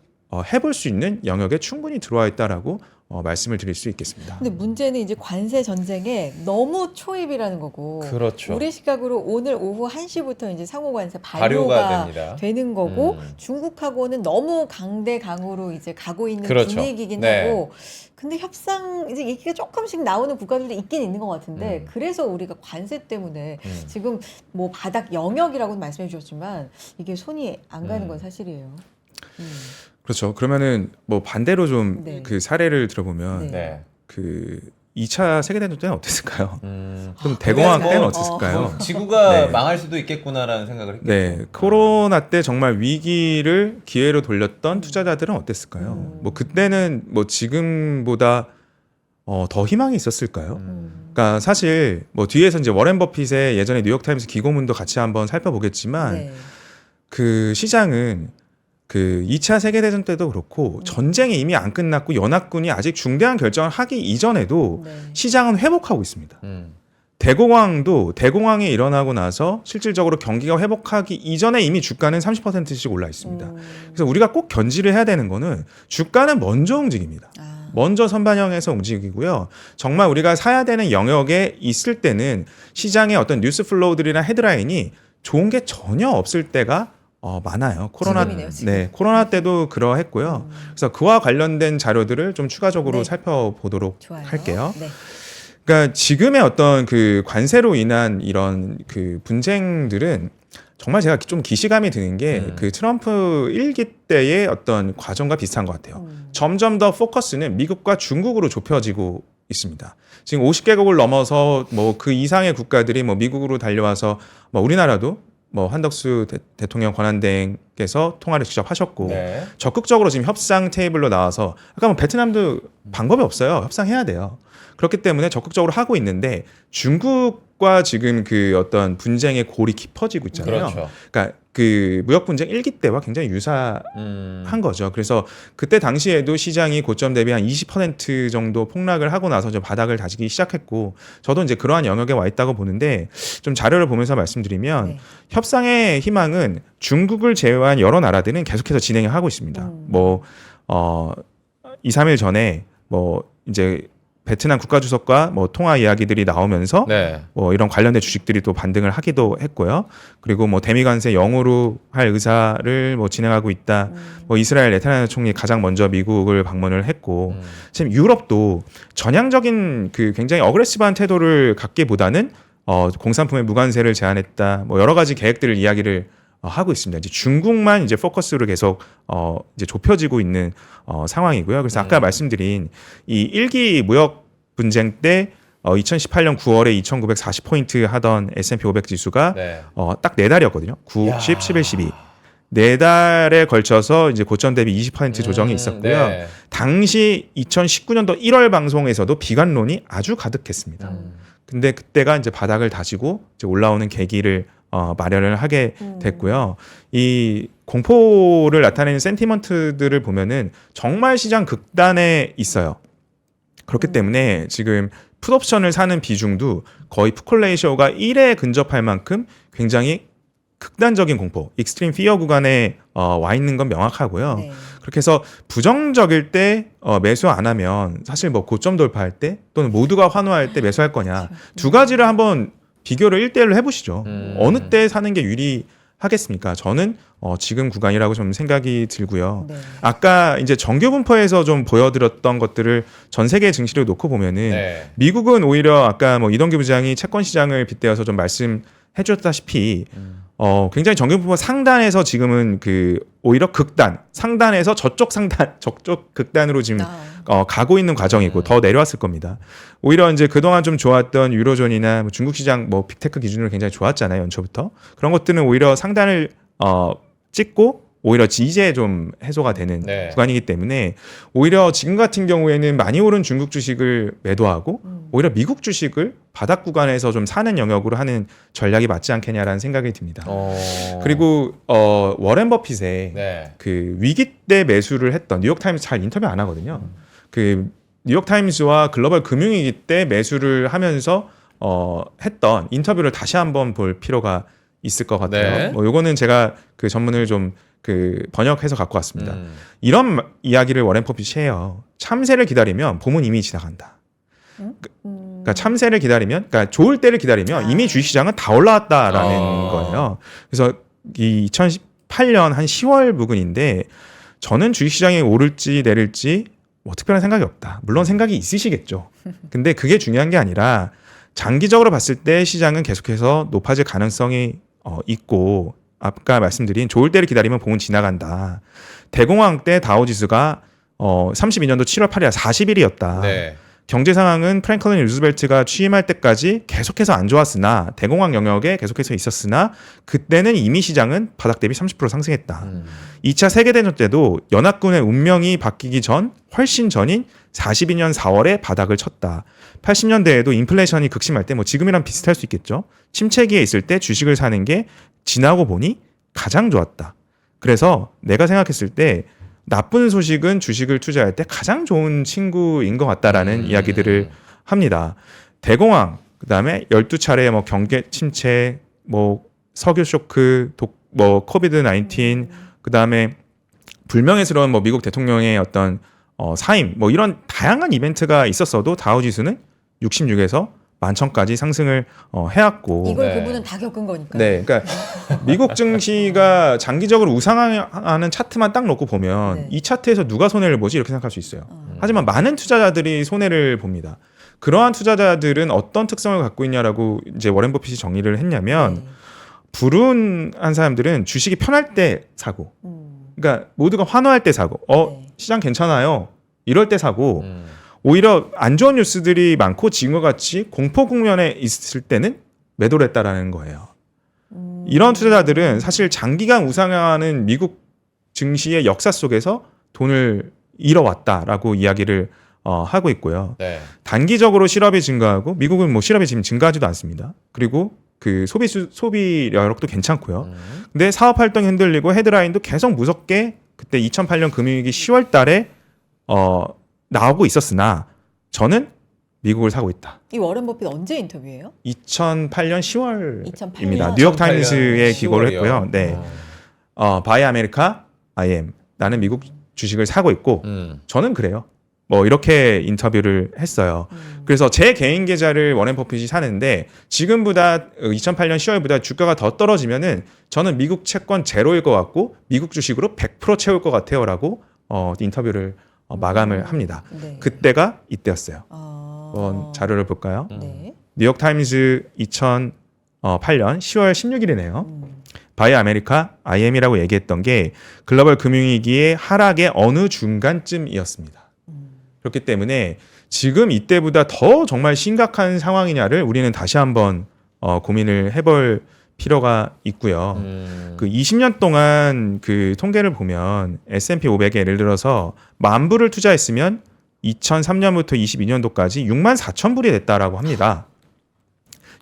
해볼 수 있는 영역에 충분히 들어와 있다라고 말씀을 드릴 수 있겠습니다. 근데 문제는 이제 관세 전쟁에 너무 초입이라는 거고, 그렇죠. 우리 시각으로 오늘 오후 1시부터 이제 상호 관세 발효가 발효가 됩니다. 되는 거고, 음. 중국하고는 너무 강대강으로 이제 가고 있는 그렇죠. 분위기긴 네. 하고, 근데 협상 이제 얘기가 조금씩 나오는 국가들도 있긴 있는 것 같은데, 그래서 우리가 관세 때문에 지금 뭐 바닥 영역이라고는 말씀해 주셨지만 이게 손이 안 가는 건 사실이에요. 그렇죠. 그러면은 뭐 반대로 좀 네. 그 사례를 들어보면 네. 그 2차 세계대전 때는 어땠을까요? 음. 그럼 대공황 그래서 때는 뭐, 어땠을까요? 지구가 네. 망할 수도 있겠구나라는 생각을 했겠죠. 네, 코로나 때 정말 위기를 기회로 돌렸던 투자자들은 어땠을까요? 뭐 그때는 뭐 지금보다 더 희망이 있었을까요? 그러니까 사실 뭐 뒤에서 이제 워렌 버핏의 예전에 뉴욕타임스 기고문도 같이 한번 살펴보겠지만 네. 그 시장은 그 2차 세계대전 때도 그렇고 전쟁이 이미 안 끝났고 연합군이 아직 중대한 결정을 하기 이전에도 네. 시장은 회복하고 있습니다. 음. 대공황이 일어나고 나서 실질적으로 경기가 회복하기 이전에 이미 주가는 30%씩 올라 있습니다. 그래서 우리가 꼭 견지를 해야 되는 거는 주가는 먼저 움직입니다. 아. 먼저 선반영해서 움직이고요. 정말 우리가 사야 되는 영역에 있을 때는 시장의 어떤 뉴스 플로우들이나 헤드라인이 좋은 게 전혀 없을 때가 많아요. 지금이네요, 지금. 네, 코로나 때도 그러했고요. 그래서 그와 관련된 자료들을 좀 추가적으로 네. 살펴보도록 좋아요. 할게요. 네. 그러니까 지금의 어떤 그 관세로 인한 이런 그 분쟁들은 정말 제가 좀 기시감이 드는 게 그 트럼프 1기 때의 어떤 과정과 비슷한 것 같아요. 점점 더 포커스는 미국과 중국으로 좁혀지고 있습니다. 지금 50개국을 넘어서 뭐 그 이상의 국가들이 뭐 미국으로 달려와서 뭐 우리나라도 뭐 한덕수 대통령 권한대행께서 통화를 직접 하셨고 네. 적극적으로 지금 협상 테이블로 나와서 아까 뭐 베트남도 방법이 없어요. 협상해야 돼요. 그렇기 때문에 적극적으로 하고 있는데 중국과 지금 그 어떤 분쟁의 골이 깊어지고 있잖아요. 그렇죠. 그러니까 그 무역 분쟁 1기 때와 굉장히 유사한 거죠. 그래서 그때 당시에도 시장이 고점 대비 한 20% 정도 폭락을 하고 나서 이제 바닥을 다지기 시작했고, 저도 이제 그러한 영역에 와 있다고 보는데, 좀 자료를 보면서 말씀드리면 네. 협상의 희망은 중국을 제외한 여러 나라들은 계속해서 진행을 하고 있습니다. 뭐 2, 3일 전에 뭐 이제 베트남 국가주석과 뭐 통화 이야기들이 나오면서 네. 뭐 이런 관련된 주식들이 또 반등을 하기도 했고요. 그리고 뭐 대미 관세 0으로 할 의사를 뭐 진행하고 있다. 뭐 이스라엘 네타냐후 총리 가장 먼저 미국을 방문을 했고, 지금 유럽도 전향적인 그 굉장히 어그레시브한 태도를 갖기보다는 공산품의 무관세를 제한했다. 뭐 여러 가지 계획들을 이야기를 하고 있습니다. 이제 중국만 이제 포커스로 계속 이제 좁혀지고 있는 상황이고요. 그래서 아까 말씀드린 이 1기 무역 분쟁 때 2018년 9월에 2,940포인트 하던 S&P 500 지수가 네. 딱 4달이었거든요. 9, 야. 10, 11, 12. 4달에 걸쳐서 이제 고점 대비 20% 조정이 있었고요. 네. 당시 2019년도 1월 방송에서도 비관론이 아주 가득했습니다. 근데 그때가 이제 바닥을 다지고 이제 올라오는 계기를 마련을 하게 됐고요. 이 공포를 나타내는 센티먼트들을 보면은 정말 시장 극단에 있어요. 그렇기 때문에 지금 풋옵션을 사는 비중도 거의 풋콜레이셔가 1에 근접할 만큼 굉장히 극단적인 공포, 익스트림 피어 구간에 와 있는 건 명확하고요. 네. 그렇게 해서 부정적일 때 매수 안 하면 사실 뭐 고점 돌파할 때 또는 모두가 환호할 때 매수할 거냐, 두 가지를 한번 비교를 1대1로 해보시죠. 어느 때 사는 게 유리하겠습니까? 저는 지금 구간이라고 좀 생각이 들고요. 네. 아까 이제 정규 분포에서 좀 보여드렸던 것들을 전 세계 증시를 놓고 보면은 네. 미국은 오히려 아까 뭐 이동규 부장이 채권 시장을 빗대어서 좀 말씀해주셨다시피 굉장히 정규 분포 상단에서 지금은 그 오히려 극단, 상단에서 저쪽 극단으로 지금 가고 있는 과정이고 더 내려왔을 겁니다. 오히려 이제 그동안 좀 좋았던 유로존이나 뭐 중국 시장 뭐 빅테크 기준으로 굉장히 좋았잖아요, 연초부터. 그런 것들은 오히려 상단을 찍고 오히려 이제 좀 해소가 되는 네. 구간이기 때문에 오히려 지금 같은 경우에는 많이 오른 중국 주식을 매도하고 오히려 미국 주식을 바닥 구간에서 좀 사는 영역으로 하는 전략이 맞지 않겠냐라는 생각이 듭니다. 그리고 워렌 버핏의 네. 그 위기 때 매수를 했던 뉴욕타임스 잘 인터뷰 안 하거든요. 그 뉴욕타임스와 글로벌 금융위기 때 매수를 하면서 했던 인터뷰를 다시 한번 볼 필요가 있을 것 같아요. 네. 뭐 요거는 제가 그 전문을 좀 그 번역해서 갖고 왔습니다. 이런 이야기를 워렌 버핏이 해요. 참새를 기다리면 봄은 이미 지나간다. 그러니까 참새를 기다리면, 그러니까 좋을 때를 기다리면 이미 주식시장은 다 올라왔다라는 거예요. 그래서 이 2018년 한 10월 부근인데 저는 주식시장이 오를지 내릴지 뭐 특별한 생각이 없다. 물론 생각이 있으시겠죠. 근데 그게 중요한 게 아니라 장기적으로 봤을 때 시장은 계속해서 높아질 가능성이 있고 아까 말씀드린 좋을 때를 기다리면 봄은 지나간다. 대공황 때 다우지수가 32년도 7월 8일 40일이었다. 네. 경제 상황은 프랭클린 루즈벨트가 취임할 때까지 계속해서 안 좋았으나 대공황 영역에 계속해서 있었으나 그때는 이미 시장은 바닥 대비 30% 상승했다. 2차 세계대전 때도 연합군의 운명이 바뀌기 전 훨씬 전인 42년 4월에 바닥을 쳤다. 80년대에도 인플레이션이 극심할 때 뭐 지금이랑 비슷할 수 있겠죠. 침체기에 있을 때 주식을 사는 게 지나고 보니 가장 좋았다. 그래서 내가 생각했을 때 나쁜 소식은 주식을 투자할 때 가장 좋은 친구인 것 같다라는 이야기들을 합니다. 대공황, 그다음에 12차례의 뭐 경제 침체, 뭐 석유 쇼크, 뭐 코비드 19, 그다음에 불명예스러운 뭐 미국 대통령의 어떤 사임, 뭐 이런 다양한 이벤트가 있었어도 다우지수는 66에서 11,000까지 상승을 해왔고 이걸 네. 그분은 다 겪은 거니까. 네, 그러니까 미국 증시가 장기적으로 우상하는 차트만 딱 놓고 보면 네. 이 차트에서 누가 손해를 보지 이렇게 생각할 수 있어요. 하지만 많은 투자자들이 손해를 봅니다. 그러한 투자자들은 어떤 특성을 갖고 있냐라고 이제 워렌 버핏이 정리를 했냐면 네. 불운한 사람들은 주식이 편할 때 사고, 그러니까 모두가 환호할 때 사고, 네. 시장 괜찮아요 이럴 때 사고. 오히려 안 좋은 뉴스들이 많고 지금과 같이 공포 국면에 있을 때는 매도를 했다라는 거예요. 이런 투자자들은 사실 장기간 우상향하는 미국 증시의 역사 속에서 돈을 잃어왔다라고 이야기를 하고 있고요. 네. 단기적으로 실업이 증가하고 미국은 뭐 실업이 지금 증가하지도 않습니다. 그리고 그 소비 여력도 괜찮고요. 근데 사업 활동이 흔들리고 헤드라인도 계속 무섭게 그때 2008년 금융위기 10월 달에 나오고 있었으나 저는 미국을 사고 있다. 이 워렌 버핏 언제 인터뷰예요? 2008년 10월입니다. 2008년. 뉴욕 타임스에 2008년 기고를 10월이요. 했고요. 네. 바이 아메리카 IM 나는 미국 주식을 사고 있고 저는 그래요. 뭐 이렇게 인터뷰를 했어요. 그래서 제 개인 계좌를 워렌 버핏이 사는데 지금보다 2008년 10월보다 주가가 더 떨어지면은 저는 미국 채권 제로일 것 같고 미국 주식으로 100% 채울 것 같아요라고 인터뷰를 마감을 합니다. 네. 그때가 이때였어요. 아. 한번 자료를 볼까요? 네. 뉴욕 타임스 2008년 10월 16일이네요. 바이 아메리카 IM이라고 얘기했던 게 글로벌 금융위기의 하락의 어느 중간쯤이었습니다. 그렇기 때문에 지금 이때보다 더 정말 심각한 상황이냐를 우리는 다시 한번 고민을 해볼 필요가 있고요. 그 20년 동안 그 통계를 보면 S&P 500에 예를 들어서 10,000불을 투자했으면 2003년부터 22년도까지 64,000불이 됐다라고 합니다.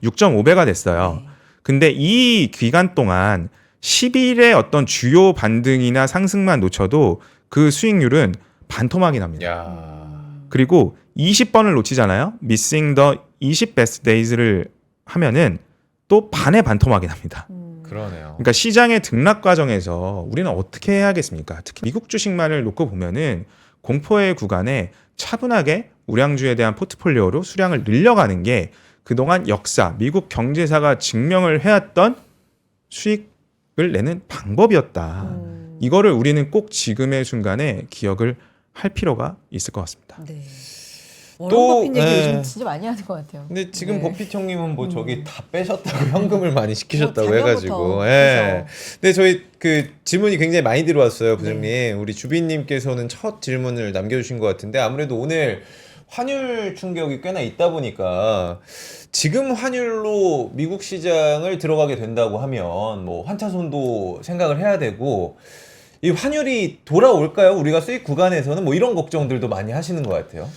6.5배가 됐어요. 근데 이 기간 동안 10일의 어떤 주요 반등이나 상승만 놓쳐도 그 수익률은 반토막이 납니다. 야. 그리고 20번을 놓치잖아요. Missing the 20 best days를 하면은 또 반의 반토막이 납니다. 그러네요. 그러니까 시장의 등락 과정에서 우리는 어떻게 해야겠습니까? 특히 미국 주식만을 놓고 보면은 공포의 구간에 차분하게 우량주에 대한 포트폴리오로 수량을 늘려가는 게 그동안 역사, 미국 경제사가 증명을 해왔던 수익을 내는 방법이었다. 이거를 우리는 꼭 지금의 순간에 기억을 할 필요가 있을 것 같습니다. 네. 또, 워렌 버핏 얘기 네. 요즘 진짜 많이 하는 것 같아요. 근데 지금 네. 버핏 형님은 뭐 저기 다 빼셨다고 현금을 많이 시키셨다고 작년부터 해가지고. 예. 해서. 근데 저희 그 질문이 굉장히 많이 들어왔어요, 부장님. 우리 주빈님께서는 첫 질문을 남겨주신 것 같은데 아무래도 오늘 환율 충격이 꽤나 있다 보니까 지금 환율로 미국 시장을 들어가게 된다고 하면 뭐 환차손도 생각을 해야 되고 이 환율이 돌아올까요? 우리가 수익 구간에서는 뭐 이런 걱정들도 많이 하시는 것 같아요.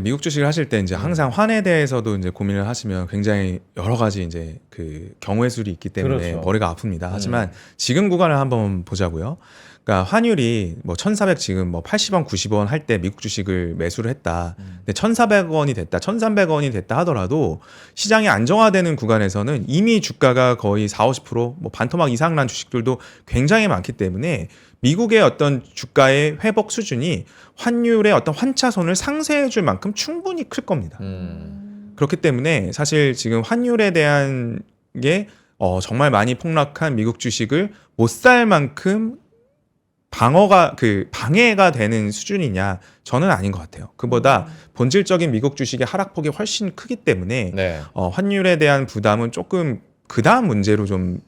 미국 주식을 하실 때 이제 항상 환에 대해서도 이제 고민을 하시면 굉장히 여러 가지 이제 그 경우의 수들이 있기 때문에 그렇죠. 머리가 아픕니다. 하지만 지금 구간을 한번 보자고요. 그러니까 환율이 뭐 1,400 지금 뭐 80원, 90원 할 때 미국 주식을 매수를 했다. 근데 1,400원이 됐다, 1,300원이 됐다 하더라도 시장이 안정화되는 구간에서는 이미 주가가 거의 40~50% 뭐 반토막 이상 난 주식들도 굉장히 많기 때문에 미국의 어떤 주가의 회복 수준이 환율의 어떤 환차선을 상쇄해 줄 만큼 충분히 클 겁니다. 그렇기 때문에 사실 지금 환율에 대한 게 정말 많이 폭락한 미국 주식을 못 살 만큼 방해가 되는 수준이냐? 저는 아닌 것 같아요. 그보다 본질적인 미국 주식의 하락폭이 훨씬 크기 때문에 네. 환율에 대한 부담은 조금 그 다음 문제로 좀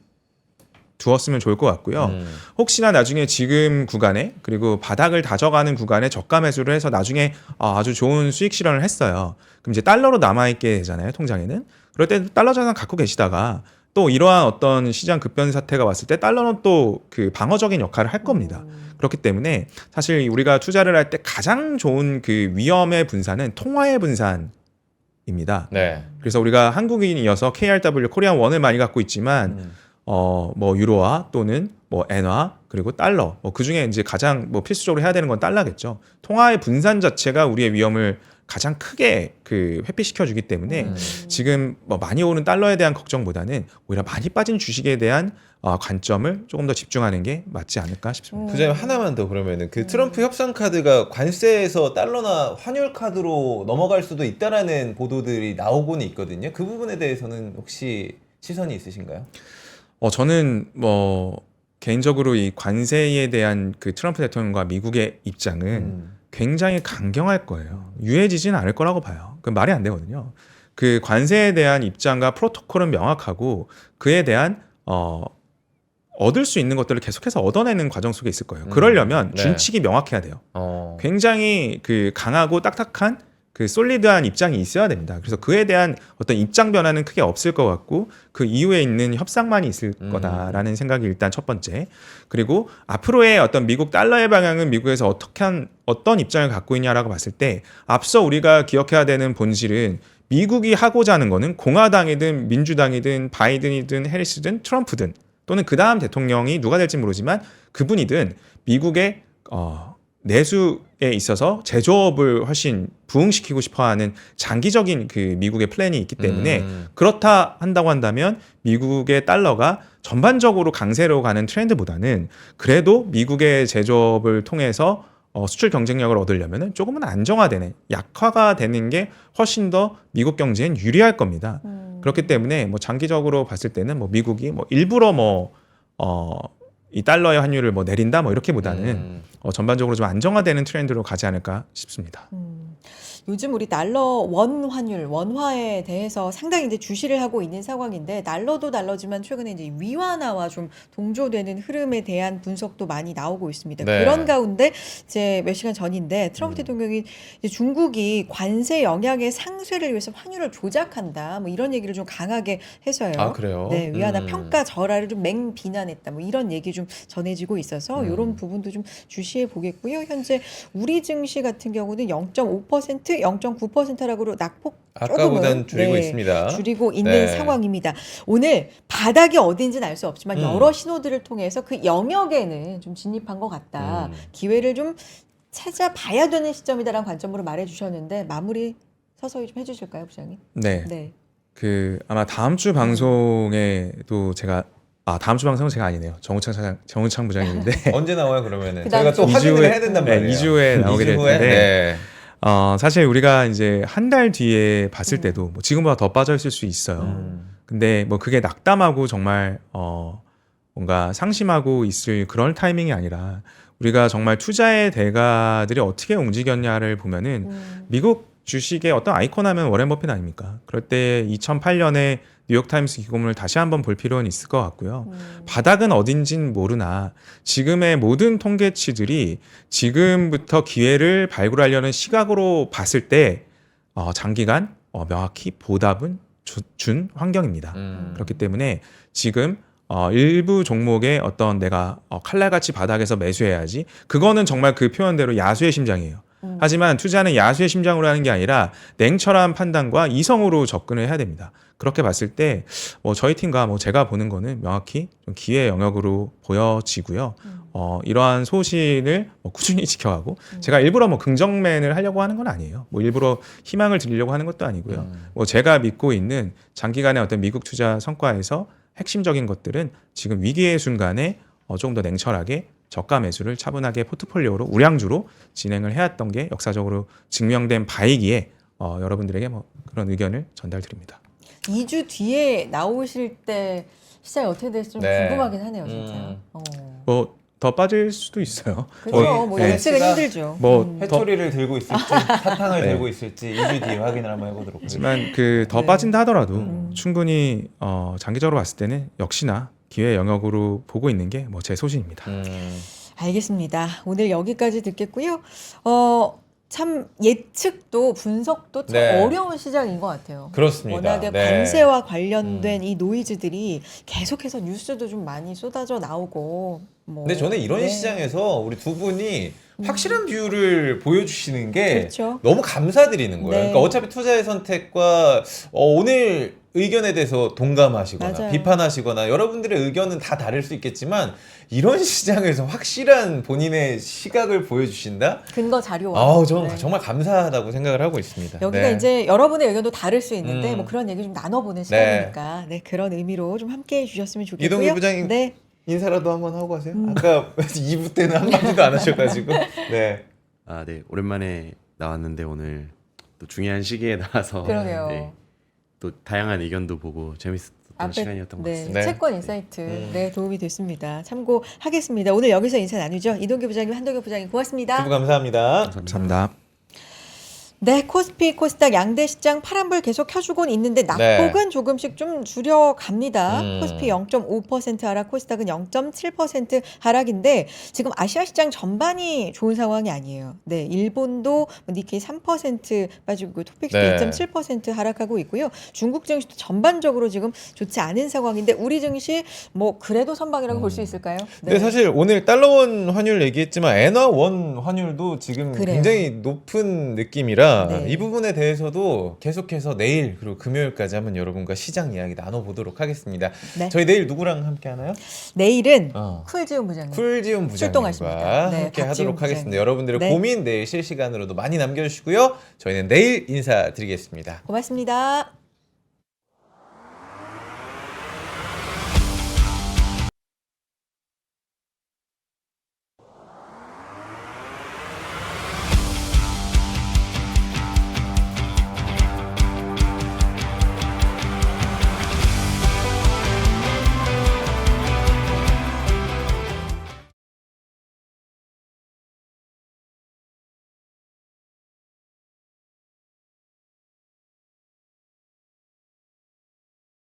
두었으면 좋을 것 같고요. 혹시나 나중에 지금 구간에 그리고 바닥을 다져가는 구간에 저가 매수를 해서 나중에 아주 좋은 수익 실현을 했어요. 그럼 이제 달러로 남아있게 되잖아요, 통장에는. 그럴 때 달러 자산 갖고 계시다가 또 이러한 어떤 시장 급변 사태가 왔을 때 달러는 또 그 방어적인 역할을 할 겁니다. 그렇기 때문에 사실 우리가 투자를 할 때 가장 좋은 그 위험의 분산은 통화의 분산입니다. 네. 그래서 우리가 한국인이어서 KRW 코리안 원을 많이 갖고 있지만 뭐 유로화 또는 뭐 엔화 그리고 달러 뭐 그중에 이제 가장 뭐 필수적으로 해야 되는 건 달러겠죠. 통화의 분산 자체가 우리의 위험을 가장 크게 그 회피시켜 주기 때문에 지금 뭐 많이 오른 달러에 대한 걱정보다는 오히려 많이 빠진 주식에 대한 관점을 조금 더 집중하는 게 맞지 않을까 싶습니다. 부장님 하나만 더 그러면은 그 트럼프 협상 카드가 관세에서 달러나 환율 카드로 넘어갈 수도 있다라는 보도들이 나오고는 있거든요. 그 부분에 대해서는 혹시 시선이 있으신가요? 저는 뭐 개인적으로 이 관세에 대한 그 트럼프 대통령과 미국의 입장은 굉장히 강경할 거예요. 유해지지는 않을 거라고 봐요. 그 말이 안 되거든요. 그 관세에 대한 입장과 프로토콜은 명확하고 그에 대한 얻을 수 있는 것들을 계속해서 얻어내는 과정 속에 있을 거예요. 그러려면 네. 준칙이 명확해야 돼요. 굉장히 그 강하고 딱딱한 그 솔리드한 입장이 있어야 됩니다. 그래서 그에 대한 어떤 입장 변화는 크게 없을 것 같고 그 이후에 있는 협상만이 있을 거다라는 생각이 일단 첫 번째. 그리고 앞으로의 어떤 미국 달러의 방향은 미국에서 어떤 입장을 갖고 있냐라고 봤을 때 앞서 우리가 기억해야 되는 본질은 미국이 하고자 하는 거는 공화당이든 민주당이든 바이든이든 해리스든 트럼프든 또는 그 다음 대통령이 누가 될지 모르지만 그분이든 미국의 내수에 있어서 제조업을 훨씬 부흥시키고 싶어하는 장기적인 그 미국의 플랜이 있기 때문에 그렇다 한다고 한다면 미국의 달러가 전반적으로 강세로 가는 트렌드보다는 그래도 미국의 제조업을 통해서 수출 경쟁력을 얻으려면 조금은 안정화되는 약화가 되는 게 훨씬 더 미국 경제엔 유리할 겁니다. 그렇기 때문에 뭐 장기적으로 봤을 때는 뭐 미국이 뭐 일부러 이 달러의 환율을 뭐 내린다 뭐 이렇게보다는 전반적으로 좀 안정화되는 트렌드로 가지 않을까 싶습니다. 요즘 우리 달러 원 환율, 원화에 대해서 상당히 이제 주시를 하고 있는 상황인데 달러도 달러지만 최근에 이제 위안화와 좀 동조되는 흐름에 대한 분석도 많이 나오고 있습니다. 네. 그런 가운데 이제 몇 시간 전인데 트럼프 대통령이 이제 중국이 관세 영향의 상쇄를 위해서 환율을 조작한다, 뭐 이런 얘기를 좀 강하게 해서요. 아, 그래요? 네, 위안화 평가 절하를 좀 맹비난했다, 뭐 이런 얘기 좀 전해지고 있어서 이런 부분도 좀 주시해 보겠고요. 현재 우리 증시 같은 경우는 0.5%, 0.9%라고 낙폭 아까보단 조금은 줄이고 있습니다. 줄이고 있는 네. 상황입니다. 오늘 바닥이 어딘지는 알 수 없지만 여러 신호들을 통해서 그 영역에는 좀 진입한 것 같다. 기회를 좀 찾아봐야 되는 시점이다라는 관점으로 말해주셨는데 마무리 서서히 좀 해주실까요, 부장님? 네. 네. 그 아마 다음 주 방송에도 제가 다음 주 방송은 제가 아니네요. 정우창 부장님인데 언제 나와요 그러면은? 그 다음 저희가 또 주. 확인을 2주에 해야 된단 말이에요. 2주에 나오게 2주 될 후에? 텐데 네. 사실 우리가 이제 한 달 뒤에 봤을 때도 뭐 지금보다 더 빠져 있을 수 있어요. 근데 뭐 그게 낙담하고 정말 뭔가 상심하고 있을 그런 타이밍이 아니라 우리가 정말 투자의 대가들이 어떻게 움직였냐를 보면은 미국 주식의 어떤 아이콘 하면 워렌 버핏 아닙니까? 그럴 때 2008년에 뉴욕타임스 기고문을 다시 한번 볼 필요는 있을 것 같고요. 바닥은 어딘진 모르나 지금의 모든 통계치들이 지금부터 기회를 발굴하려는 시각으로 봤을 때 장기간 명확히 보답은 준 환경입니다. 그렇기 때문에 지금 일부 종목의 어떤 내가 칼날같이 바닥에서 매수해야지, 그거는 정말 그 표현대로 야수의 심장이에요. 하지만 투자는 야수의 심장으로 하는 게 아니라 냉철한 판단과 이성으로 접근을 해야 됩니다. 그렇게 봤을 때 뭐 저희 팀과 뭐 제가 보는 거는 명확히 좀 기회 영역으로 보여지고요. 이러한 소신을 뭐 꾸준히 지켜가고 제가 일부러 뭐 긍정맨을 하려고 하는 건 아니에요. 뭐 일부러 희망을 드리려고 하는 것도 아니고요. 뭐 제가 믿고 있는 장기간의 어떤 미국 투자 성과에서 핵심적인 것들은 지금 위기의 순간에 조금 더 냉철하게 저가 매수를 차분하게 포트폴리오로 우량주로 진행을 해왔던 게 역사적으로 증명된 바이기에 여러분들에게 뭐 그런 의견을 전달드립니다. 2주 뒤에 나오실 때 시장이 어떻게 될지 좀 네. 궁금하긴 하네요, 진짜. 뭐 더 빠질 수도 있어요. 그렇죠. 뭐 네. 예측은 힘들죠. 뭐 더, 회초리를 들고 있을지 사탕을 네. 들고 있을지 2주 뒤에 확인을 한번 해보도록 하겠습니다. 하지만 그 더 네. 빠진다 하더라도 충분히 장기적으로 봤을 때는 역시나 기회 영역으로 보고 있는 게 뭐 제 소신입니다. 알겠습니다. 오늘 여기까지 듣겠고요. 참 예측도 분석도 참 네. 어려운 시장인 것 같아요. 그렇습니다. 워낙에 네. 관세와 관련된 이 노이즈들이 계속해서 뉴스도 좀 많이 쏟아져 나오고. 뭐. 근데 저는 이런 네. 시장에서 우리 두 분이 확실한 뷰를 보여주시는 게 그렇죠. 너무 감사드리는 거예요. 네. 그러니까 어차피 투자의 선택과 오늘 의견에 대해서 동감하시거나 맞아요. 비판하시거나 여러분들의 의견은 다 다를 수 있겠지만 이런 시장에서 확실한 본인의 시각을 보여주신다? 근거 자료와. 아우 저는 네. 정말 감사하다고 생각을 하고 있습니다. 여기가 네. 이제 여러분의 의견도 다를 수 있는데 음. 뭐 그런 얘기 좀 나눠보는 시간이니까 네, 그런 의미로 좀 함께해 주셨으면 좋겠고요. 이동규 부장님 네. 인사라도 한번 하고 가세요. 아까 2부 때는 한마디도 안 하셔가지고. 네. 아, 네. 오랜만에 나왔는데 오늘 또 중요한 시기에 나와서 그러게요. 네, 또 다양한 의견도 보고 재밌었던 시간이었던 것 같습니다. 네. 채권 인사이트 네, 도움이 됐습니다. 참고하겠습니다. 오늘 여기서 인사 나누죠. 이동규 부장님, 한동규 부장님 고맙습니다. 두분 감사합니다. 감사합니다. 네, 코스피, 코스닥 양대 시장 파란불 계속 켜주곤 있는데 낙폭은 조금씩 좀 줄여갑니다. 코스피 0.5% 하락, 코스닥은 0.7% 하락인데 지금 아시아 시장 전반이 좋은 상황이 아니에요. 네, 일본도 니케이 3% 빠지고 토픽스도 네. 2.7% 하락하고 있고요. 중국 증시도 전반적으로 지금 좋지 않은 상황인데 우리 증시 뭐 그래도 선방이라고 볼 수 있을까요? 근데 사실 오늘 달러원 환율 얘기했지만 엔화원 환율도 지금 그래요. 굉장히 높은 느낌이라 네. 이 부분에 대해서도 계속해서 내일 그리고 금요일까지 한번 여러분과 시장 이야기 나눠보도록 하겠습니다. 네. 저희 내일 누구랑 함께 하나요? 내일은 어. 쿨지훈 부장님. 쿨지훈 출동하십니다. 부장님과 네, 함께 박지훈 하도록 부장님. 하겠습니다. 여러분들의 네. 고민 내일 실시간으로도 많이 남겨주시고요. 저희는 내일 인사드리겠습니다. 고맙습니다.